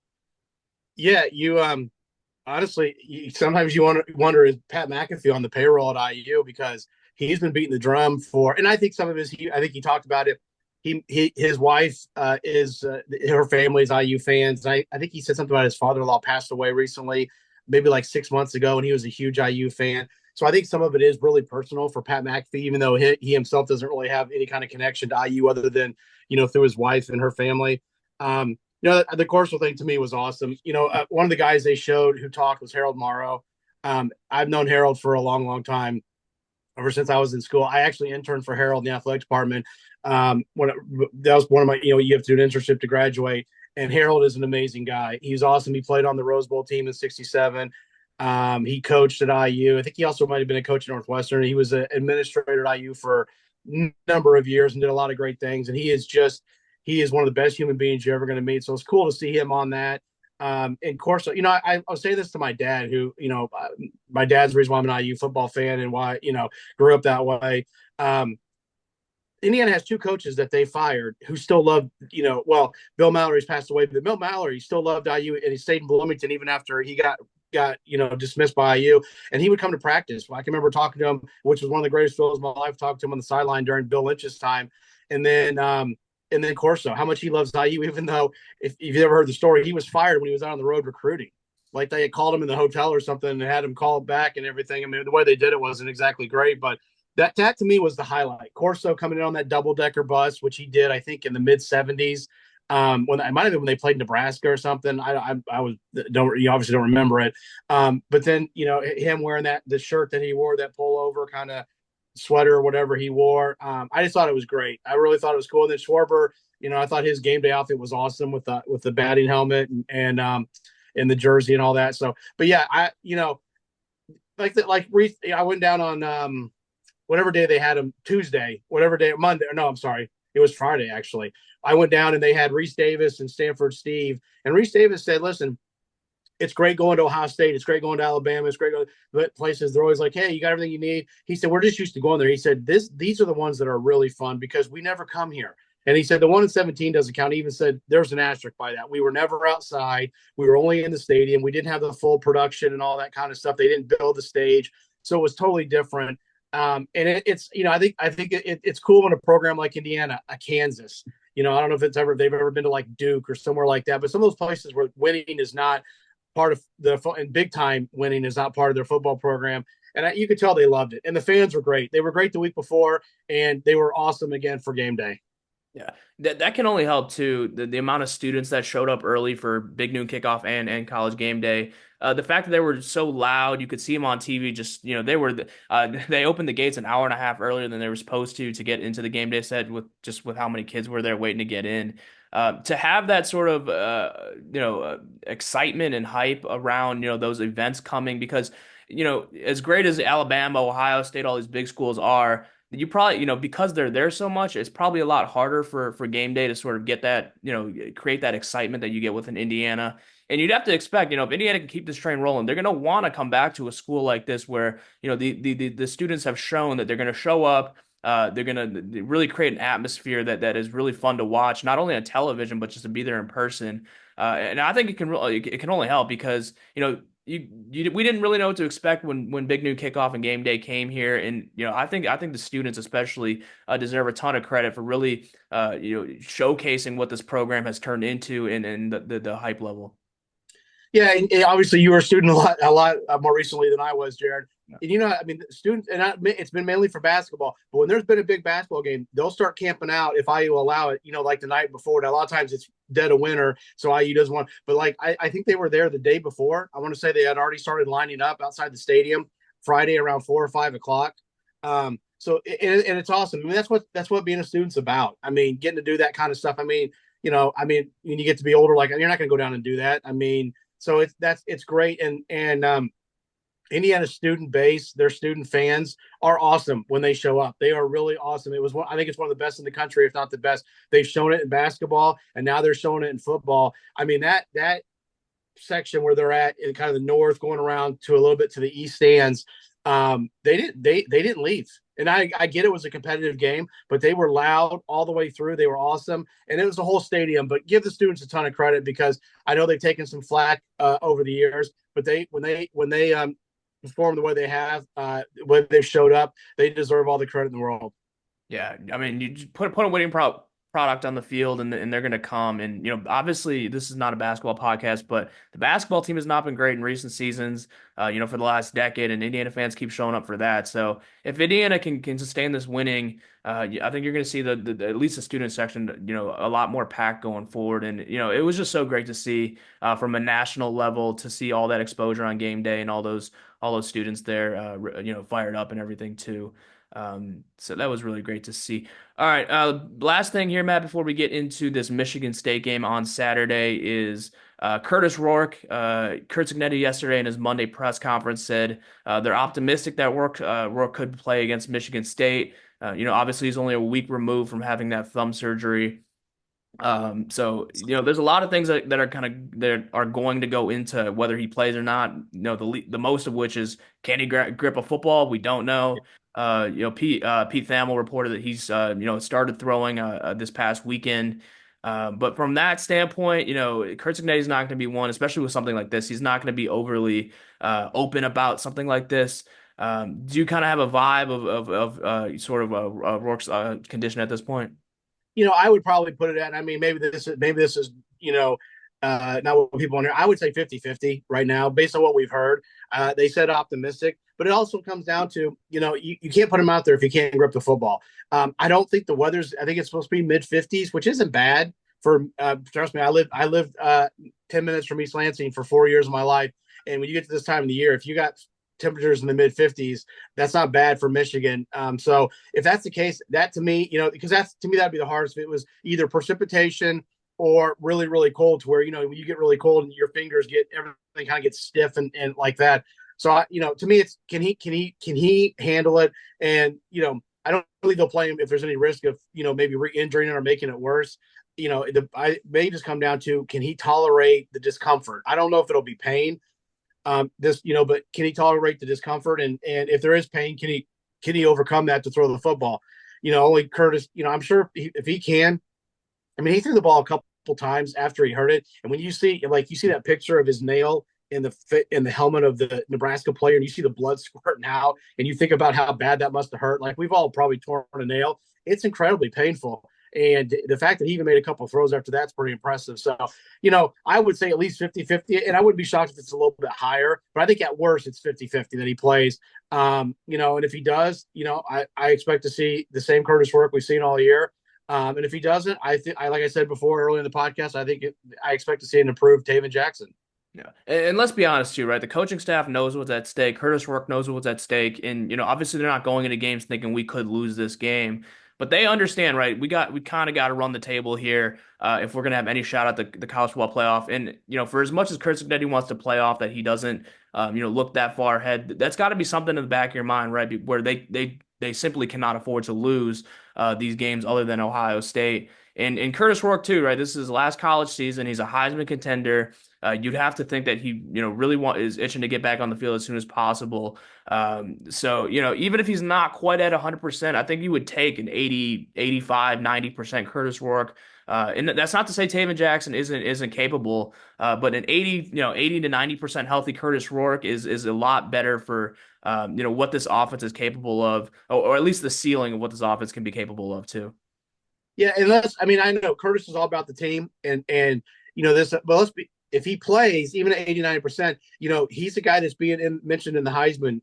Yeah, you honestly, sometimes you wonder, is Pat McAfee on the payroll at IU, because he's been beating the drum for, and I think some of I think he talked about it. His wife is her family's IU fans. And I think he said something about his father-in-law passed away recently, maybe like 6 months ago, and he was a huge IU fan. So I think some of it is really personal for Pat McAfee, even though he himself doesn't really have any kind of connection to IU other than through his wife and her family. The Corso thing to me was awesome. One of the guys they showed who talked was Harold Morrow. I've known Harold for a long, long time, ever since I was in school. I actually interned for Harold in the athletic department. That was one of my, you have to do an internship to graduate. And Harold is an amazing guy. He's awesome. He played on the Rose Bowl team in '67. He coached at IU. I think he also might have been a coach at Northwestern. He was an administrator at IU for a number of years and did a lot of great things. And he is one of the best human beings you're ever going to meet. So it's cool to see him on that. And of course, I'll say this to my dad, who, my dad's the reason why I'm an IU football fan and why, grew up that way. Indiana has two coaches that they fired who still love, Bill Mallory's passed away, but Bill Mallory still loved IU, and he stayed in Bloomington even after he got dismissed by IU, and he would come to practice. I can remember talking to him, which was one of the greatest thrills of my life, talking to him on the sideline during Bill Lynch's time. And then Corso, how much he loves IU, even though if you've ever heard the story, he was fired when he was out on the road recruiting. Like they had called him in the hotel or something and had him call back and everything. I mean, the way they did it wasn't exactly great, but that to me was the highlight. Corso coming in on that double-decker bus, which he did, I think, in the mid-'70s. When it might have been when they played Nebraska or something. You obviously don't remember it. But then, him wearing the shirt that he wore, that pullover kind of sweater or whatever he wore. I just thought it was great. I really thought it was cool. And then Schwarber, I thought his game day outfit was awesome with the batting helmet and the jersey and all that. So, but yeah, I went down on whatever day they had him, Tuesday, whatever day, Monday. No, I'm sorry, it was Friday actually. I went down and they had Reese Davis and Stanford Steve, and Reese Davis said, "Listen, it's great going to Ohio State. It's great going to Alabama. It's great going to places. They're always like, hey, you got everything you need." He said, "We're just used to going there." He said, these are the ones that are really fun because we never come here. And he said, the one in 17 doesn't count. He even said there's an asterisk by that. We were never outside. We were only in the stadium. We didn't have the full production and all that kind of stuff. They didn't build the stage. So it was totally different. And it's it's cool when a program like Indiana, Kansas, I don't know if they've ever been to like Duke or somewhere like that, but some of those places where winning is not part of and big time winning is not part of their football program. And you could tell they loved it. And the fans were great. They were great the week before, and they were awesome again for game day. Yeah, that can only help too. The amount of students that showed up early for Big Noon Kickoff and College Game Day. The fact that they were so loud, you could see them on TV. Just they opened the gates an hour and a half earlier than they were supposed to get into the game day set with how many kids were there waiting to get in. To have that sort of excitement and hype around those events coming because as great as Alabama, Ohio State, all these big schools are you probably because they're there so much it's probably a lot harder for game day to sort of get that create that excitement that you get with an Indiana. And you'd have to expect if Indiana can keep this train rolling, they're going to want to come back to a school like this where the students have shown that they're going to show up. They're going to really create an atmosphere that is really fun to watch, not only on television but just to be there in person. And I think it can only help because we didn't really know what to expect when Big Noon Kickoff and Game Day came here, and I think the students especially deserve a ton of credit for really showcasing what this program has turned into and the hype level. Yeah, and obviously you were a student a lot more recently than I was, Jared. And I mean, students, and it's been mainly for basketball. But when there's been a big basketball game, they'll start camping out if IU allow it. Like the night before. Now, a lot of times it's dead of winter, so IU doesn't want. But like I think they were there the day before. I want to say they had already started lining up outside the stadium Friday around 4 or 5 o'clock. So and it's awesome. I mean, that's what being a student's about. I mean, getting to do that kind of stuff. I mean, when you get to be older, like you're not going to go down and do that. I mean, so it's great, and Indiana's student base, their student fans are awesome when they show up. They are really awesome. I think it's one of the best in the country, if not the best. They've shown it in basketball, and now they're showing it in football. I mean that section where they're at in kind of the north, going around to a little bit to the east stands. They didn't leave. And I get it was a competitive game, but they were loud all the way through. They were awesome, and it was the whole stadium. But give the students a ton of credit because I know they've taken some flack over the years, but when they perform the way they have, when they've showed up, they deserve all the credit in the world. Yeah, I mean, you just put a product on the field, and they're going to come. And obviously, this is not a basketball podcast, but the basketball team has not been great in recent seasons. For the last decade, and Indiana fans keep showing up for that. So if Indiana can sustain this winning, I think you're going to see the at least the student section, a lot more packed going forward. And it was just so great to see from a national level to see all that exposure on game day and all those students there, fired up and everything too. So that was really great to see. All right, last thing here, Matt, before we get into this Michigan State game on Saturday is Curtis Rourke. Kurt Cignetti yesterday in his Monday press conference said they're optimistic that Rourke could play against Michigan State. Obviously he's only a week removed from having that thumb surgery. So there's a lot of things that are that are going to go into whether he plays or not. The most of which is can he grip a football? We don't know. Pete Thamel reported that he's started throwing this past weekend. But from that standpoint, Kurt Cignetti is not going to be one, especially with something like this. He's not going to be overly open about something like this. Do you kind of have a vibe of sort of Rourke's condition at this point? I would probably put it at, I mean, maybe this is, not what people want to hear. I would say 50-50 right now, based on what we've heard. They said optimistic, but it also comes down to, you can't put him out there if you can't grip the football. I don't think I think it's supposed to be mid 50s, which isn't bad trust me, I lived 10 minutes from East Lansing for 4 years of my life. And when you get to this time of the year, if you got temperatures in the mid 50s, that's not bad for Michigan. So if that's the case, that to me, because to me, that'd be the hardest. If it was either precipitation or really, really cold, to where, when you get really cold and your fingers get everything kind of gets stiff and like that. So, to me, it's can he handle it? And, I don't believe they'll play him if there's any risk of, maybe re-injuring it or making it worse. I may just come down to, can he tolerate the discomfort? I don't know if it'll be pain. But can he tolerate the discomfort? And if there is pain, can he overcome that to throw the football? Only Curtis, I'm sure if he can. I mean, he threw the ball a couple times after he hurt it, and when you see that picture of his nail in the helmet of the Nebraska player, and you see the blood squirting out, and you think about how bad that must have hurt. Like, we've all probably torn a nail. It's incredibly painful. And the fact that he even made a couple of throws after that's pretty impressive. So, I would say at least 50-50, and I wouldn't be shocked if it's a little bit higher, but I think at worst it's 50-50 that he plays. And if he does, I expect to see the same Curtis Rourke we've seen all year. And if he doesn't, I think like I said before earlier in the podcast, I expect to see an improved Taven Jackson. Yeah. And let's be honest too, right? The coaching staff knows what's at stake. Curtis Rourke knows what's at stake. And, obviously they're not going into games thinking we could lose this game. But they understand, right? We kind of got to run the table here if we're gonna have any shot at the college football playoff. And for as much as Chris Gnetti wants to play off that he doesn't look that far ahead, that's got to be something in the back of your mind, right? Where they simply cannot afford to lose these games other than Ohio State. And Curtis Rourke too, right? This is his last college season. He's a Heisman contender. You'd have to think that he, really is itching to get back on the field as soon as possible. So, even if he's not quite at 100%, I think you would take an 80, 85, 90% Curtis Rourke. And that's not to say Taven Jackson isn't capable, but an 80, 80 to 90% healthy Curtis Rourke is a lot better for, what this offense is capable of, or at least the ceiling of what this offense can be capable of too. Yeah, I mean, I know Curtis is all about the team and this, but let's be if he plays even at 89%, he's the guy that's being mentioned in the Heisman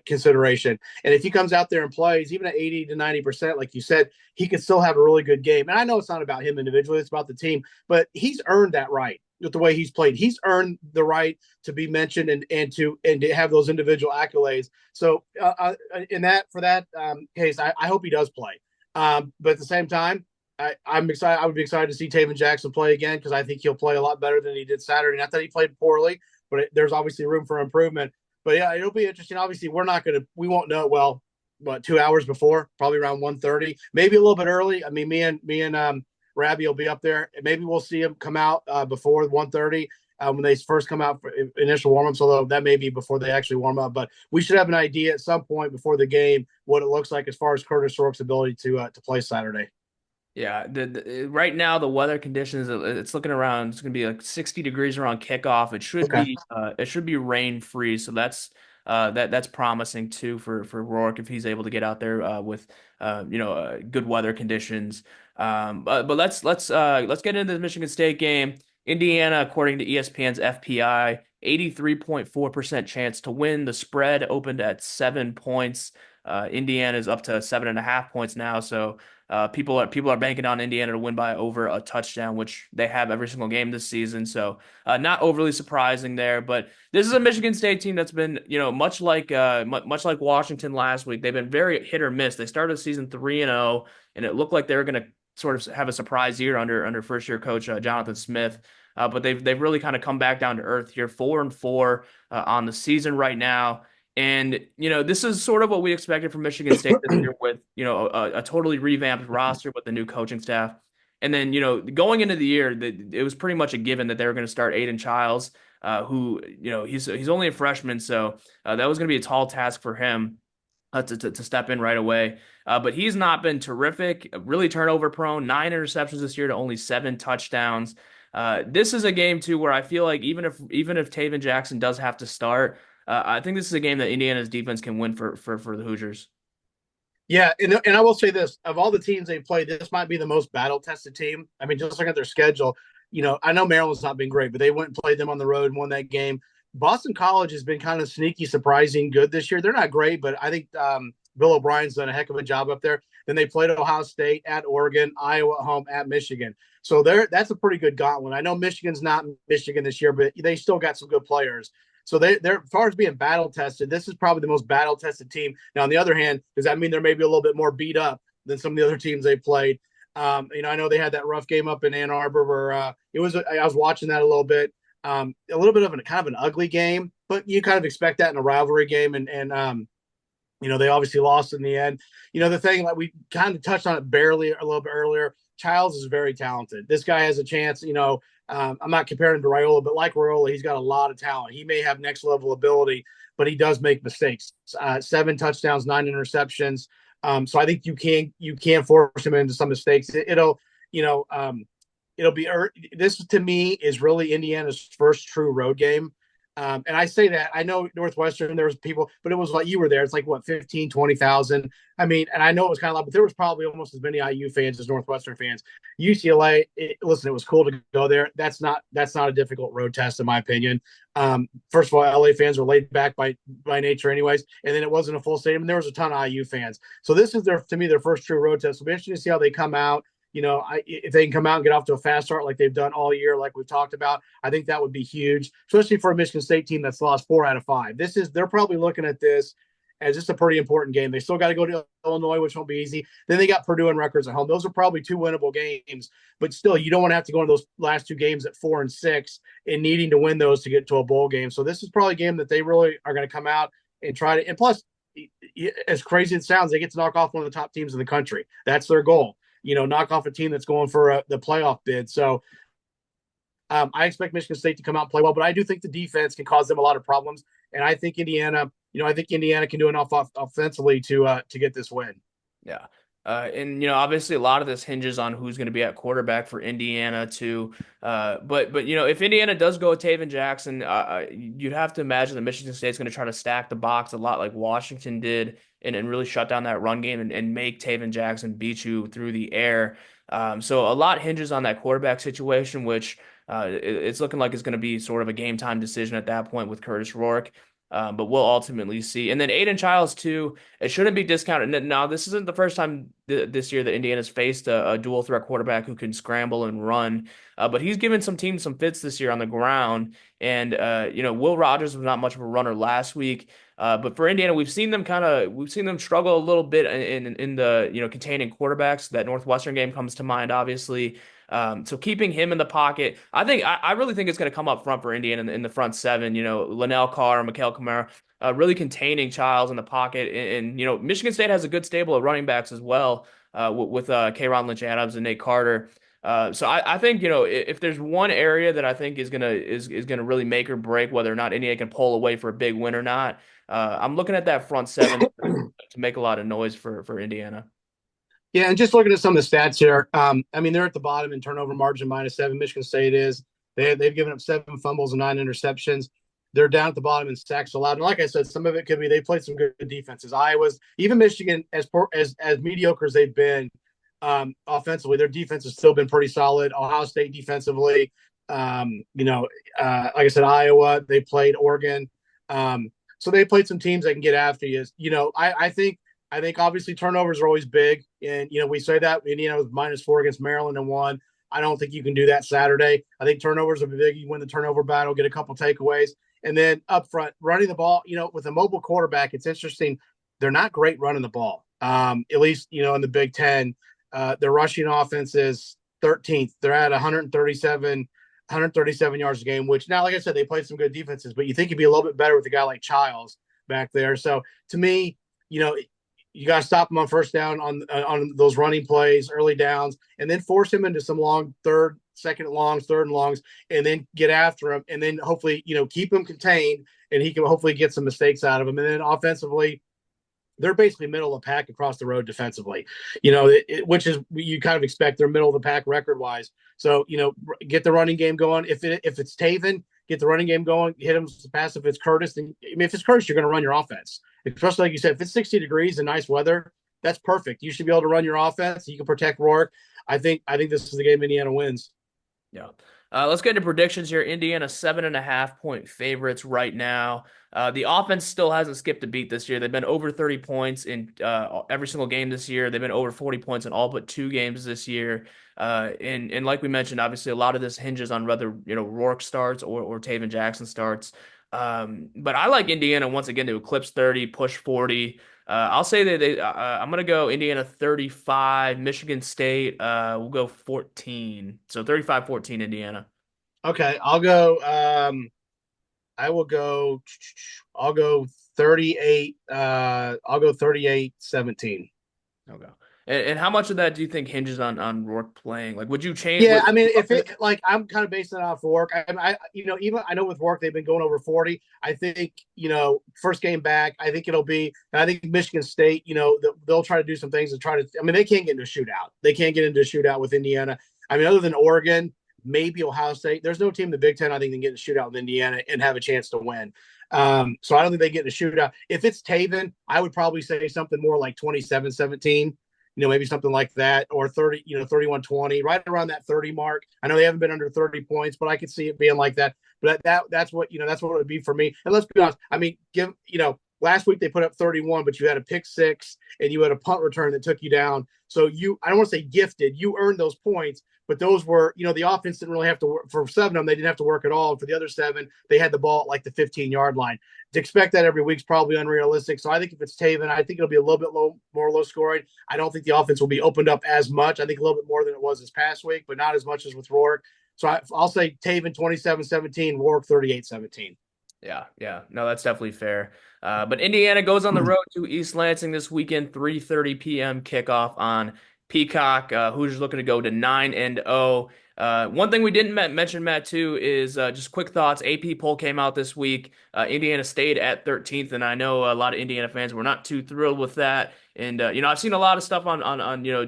consideration. And if he comes out there and plays even at 80 to 90%, like you said, he could still have a really good game. And I know it's not about him individually, it's about the team, but he's earned that right with the way he's played. He's earned the right to be mentioned and to have those individual accolades. So in that for that case, I hope he does play. But at the same time, I'm excited. I would be excited to see Taven Jackson play again because I think he'll play a lot better than he did Saturday. Not that he played poorly, but there's obviously room for improvement. But yeah, it'll be interesting. Obviously, we won't know. Well, 2 hours before, probably around 1:30, maybe a little bit early. I mean, me and Rabbi will be up there. Maybe we'll see him come out before 1:30 when they first come out for initial warmups. Although that may be before they actually warm up. But we should have an idea at some point before the game what it looks like as far as Curtis Rourke's ability to play Saturday. Yeah, right now the weather conditions it's looking around. It's gonna be like 60 degrees around kickoff. Okay. It should be rain free, so that's promising too for Rourke if he's able to get out there with good weather conditions. But let's get into the Michigan State game. Indiana, according to ESPN's FPI, 83.4% chance to win. The spread opened at 7 points. Indiana is up to 7.5 points now, so. People are banking on Indiana to win by over a touchdown, which they have every single game this season. So not overly surprising there. But this is a Michigan State team that's been, much like Washington last week. They've been very hit or miss. They started the season 3-0, and it looked like they were going to sort of have a surprise year under first year coach Jonathan Smith. But they've really kind of come back down to earth here, 4-4 on the season right now. And, this is sort of what we expected from Michigan State this year with, a totally revamped roster with the new coaching staff. And then, going into the year, it was pretty much a given that they were going to start Aiden Childs, who, he's only a freshman. So that was going to be a tall task for him to step in right away. But he's not been terrific, really turnover prone, 9 interceptions this year to only 7 touchdowns. This is a game, too, where I feel like even if Taven Jackson does have to start, I think this is a game that Indiana's defense can win for the Hoosiers. Yeah, and I will say this: of all the teams they played, this might be the most battle-tested team. I mean, just looking at their schedule, I know Maryland's not been great, but they went and played them on the road and won that game. Boston College has been kind of sneaky, surprising good this year. They're not great, but I think Bill O'Brien's done a heck of a job up there. Then they played Ohio State, at Oregon, Iowa at home, at Michigan. So that's a pretty good gauntlet. I know Michigan's not Michigan this year, but they still got some good players. So they're as far as being battle tested, this is probably the most battle tested team. Now, on the other hand, does that mean they're maybe a little bit more beat up than some of the other teams they played? I know they had that rough game up in Ann Arbor where I was watching that a little bit. A little bit of kind of an ugly game, but you kind of expect that in a rivalry game, and they obviously lost in the end. The thing, like we kind of touched on it barely a little bit earlier. Childs is very talented. This guy has a chance. I'm not comparing him to Raiola, but like Raiola, he's got a lot of talent. He may have next level ability, but he does make mistakes. 7 touchdowns, 9 interceptions. So I think you can force him into some mistakes. It'll be this to me is really Indiana's first true road game. And I say that I know Northwestern, there was people, but it was like you were there. It's like what, 15, 20,000. I mean, and I know it was kind of loud, but there was probably almost as many IU fans as Northwestern fans. UCLA, listen, it was cool to go there. That's not a difficult road test, in my opinion. First of all, LA fans are laid back by nature anyways. And then it wasn't a full stadium and there was a ton of IU fans. So this is to me, their first true road test. It'll be interesting to see how they come out. If they can come out and get off to a fast start like they've done all year, like we've talked about, I think that would be huge, especially for a Michigan State team that's lost 4 out of 5. They're probably looking at this as just a pretty important game. They still got to go to Illinois, which won't be easy. Then they got Purdue and Rutgers at home. Those are probably 2 winnable games, but still, you don't want to have to go into those last 2 games at 4 and 6 and needing to win those to get to a bowl game. So this is probably a game that they really are going to come out and try to. And plus, as crazy as it sounds, they get to knock off one of the top teams in the country. That's their goal. Knock off a team that's going for the playoff bid. So I expect Michigan State to come out and play well, but I do think the defense can cause them a lot of problems. And I think Indiana can do enough offensively to get this win. Yeah. And obviously a lot of this hinges on who's going to be at quarterback for Indiana too. But if Indiana does go with Taven Jackson, you'd have to imagine that Michigan State's going to try to stack the box a lot like Washington did and really shut down that run game and make Taven Jackson beat you through the air. So a lot hinges on that quarterback situation, which it's looking like it's going to be sort of a game time decision at that point with Curtis Rourke. But we'll ultimately see. And then Aiden Childs, too, it shouldn't be discounted. Now, this isn't the first time this year that Indiana's faced a dual threat quarterback who can scramble and run. But he's given some teams some fits this year on the ground. And, Will Rogers was not much of a runner last week. But for Indiana, we've seen them struggle a little bit in the, containing quarterbacks. That Northwestern game comes to mind, obviously. So keeping him in the pocket, I really think it's going to come up front for Indiana in the front seven. Linnell Carr, Mikael Kamara, really containing Childs in the pocket, and Michigan State has a good stable of running backs as well, with K'Ron Lynch Adams and Nate Carter. So I think if there's one area that I think is gonna really make or break whether or not Indiana can pull away for a big win or not, I'm looking at that front seven to make a lot of noise for Indiana. Yeah, and just looking at some of the stats here, they're at the bottom in turnover margin -7. Michigan State is. They've given up 7 fumbles and 9 interceptions. They're down at the bottom in sacks allowed. And like I said, some of it could be they played some good defenses. Iowa's, even Michigan, as mediocre as they've been offensively, their defense has still been pretty solid. Ohio State defensively, like I said, Iowa, they played Oregon. So they played some teams that can get after you. I think obviously turnovers are always big, and we say that Indiana was -4 against Maryland and won. I don't think you can do that Saturday. I think turnovers are big. You win the turnover battle, get a couple takeaways, and then up front running the ball. With a mobile quarterback, it's interesting. They're not great running the ball. At least in the Big Ten, their rushing offense is 13th. They're at 137 yards a game. Which now, like I said, they played some good defenses, but you think you'd be a little bit better with a guy like Childs back there. So to me, you got to stop him on first down on those running plays, early downs, and then force him into some long second and longs, and then get after him, and then hopefully keep him contained, and he can hopefully get some mistakes out of him. And then offensively, they're basically middle of the pack across the road defensively, which is you kind of expect. They're middle of the pack record wise. So get the running game going. If it's Taven, get the running game going. Hit him pass if it's Curtis. And if it's Curtis, you're going to run your offense. Especially like you said, if it's 60 degrees and nice weather, that's perfect. You should be able to run your offense. You can protect Rourke. I think this is the game Indiana wins. Yeah. Let's get into predictions here. Indiana 7.5 point favorites right now. The offense still hasn't skipped a beat this year. They've been over 30 points in every single game this year. They've been over 40 points in all but 2 games this year. And like we mentioned, obviously a lot of this hinges on whether Rourke starts or Taven Jackson starts. But I like Indiana once again to eclipse 30, push 40. I'll say that I'm going to go Indiana 35, Michigan State will go 14. So 35-14 Indiana. Okay, I'll go. I'll go 38. I'll go 38-17. Okay. And how much of that do you think hinges on Rourke playing? Like, would you change? Yeah, if it like I'm kind of basing it off of Rourke. Even I know with Rourke they've been going over 40. I think first game back. I think it'll be. And I think Michigan State. They'll try to do some things and try to. They can't get into a shootout. They can't get into a shootout with Indiana. Other than Oregon, maybe Ohio State. There's no team in the Big Ten I think can get in a shootout with Indiana and have a chance to win. So I don't think they get in a shootout. If it's Taven, I would probably say something more like 27-17. Maybe something like that, or 30, 31-20, right around that 30 mark. I know they haven't been under 30 points, but I could see it being like that. But that's what it would be for me. And let's be honest. last week they put up 31, but you had a pick six and you had a punt return that took you down. So I don't want to say gifted, you earned those points, but those were, the offense didn't really have to work. For 7 of them, they didn't have to work at all. For the other 7, they had the ball at like the 15-yard line. To expect that every week is probably unrealistic. So I think if it's Taven, I think it'll be a little bit more low scoring. I don't think the offense will be opened up as much. I think a little bit more than it was this past week, but not as much as with Rourke. So I'll say Taven 27-17, Rourke 38-17. Yeah, yeah. No, that's definitely fair. But Indiana goes on the road to East Lansing this weekend, 3:30 p.m. kickoff on Peacock. Hoosiers looking to go to 9-0. One thing we didn't mention, Matt, too, is just quick thoughts. AP poll came out this week. Indiana stayed at 13th, and I know a lot of Indiana fans were not too thrilled with that. And I've seen a lot of stuff on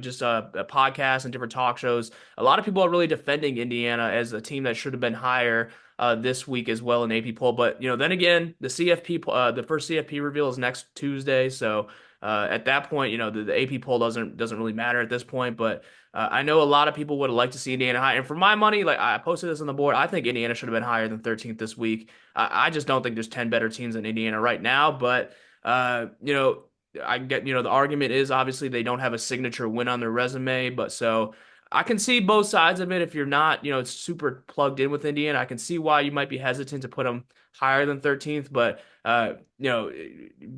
just podcasts and different talk shows. A lot of people are really defending Indiana as a team that should have been higher this week as well in AP poll. But then again, the the first CFP reveal is next Tuesday, so at that point, the AP poll doesn't really matter at this point. But I know a lot of people would like to see Indiana high, and for my money, like I posted this on the board, I think Indiana should have been higher than 13th this week. I just don't think there's 10 better teams than Indiana right now. But I get the argument is obviously they don't have a signature win on their resume, but so. I can see both sides of it. If you're not, super plugged in with Indiana, I can see why you might be hesitant to put them higher than 13th. But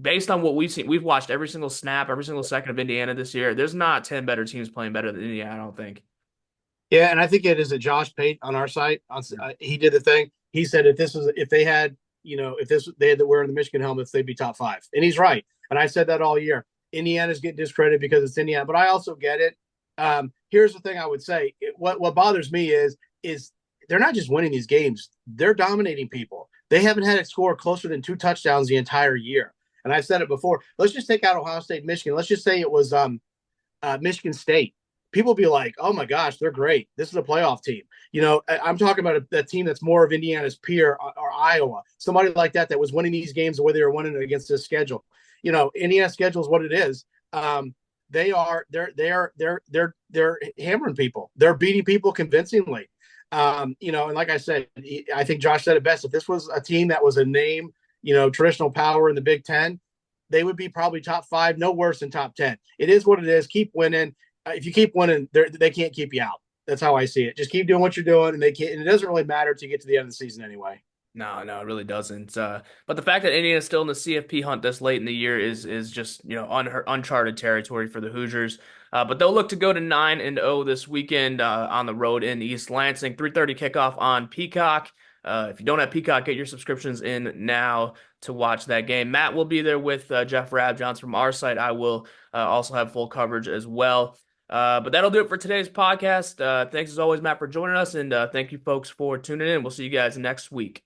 based on what we've seen, we've watched every single snap, every single second of Indiana this year. There's not 10 better teams playing better than Indiana, I don't think. Yeah, and I think it is a Josh Pate on our site. He did the thing. He said if they had, if they had to wear the Michigan helmets, they'd be top 5, and he's right. And I said that all year. Indiana's getting discredited because it's Indiana, but I also get it. Here's the thing I would say. What bothers me is they're not just winning these games; they're dominating people. They haven't had a score closer than 2 touchdowns the entire year. And I've said it before. Let's just take out Ohio State, Michigan. Let's just say it was Michigan State. People be like, "Oh my gosh, they're great. This is a playoff team." I'm talking about a team that's more of Indiana's peer or Iowa, somebody like that was winning these games the way they were winning against this schedule. Indiana's schedule is what it is. They're hammering people. They're beating people convincingly. And like I said, I think Josh said it best. If this was a team that was a name, traditional power in the Big Ten, they would be probably top 5, no worse than top 10. It is what it is. Keep winning. If you keep winning, they can't keep you out. That's how I see it. Just keep doing what you're doing, and they can't. And it doesn't really matter to get to the end of the season anyway. No, no, it really doesn't. But the fact that Indiana's still in the CFP hunt this late in the year is just uncharted territory for the Hoosiers. But they'll look to go to 9-0 this weekend on the road in East Lansing. 3:30 kickoff on Peacock. If you don't have Peacock, get your subscriptions in now to watch that game. Matt will be there with Jeff Rabjohns from our site. I will also have full coverage as well. But that'll do it for today's podcast. Thanks as always, Matt, for joining us, and thank you folks for tuning in. We'll see you guys next week.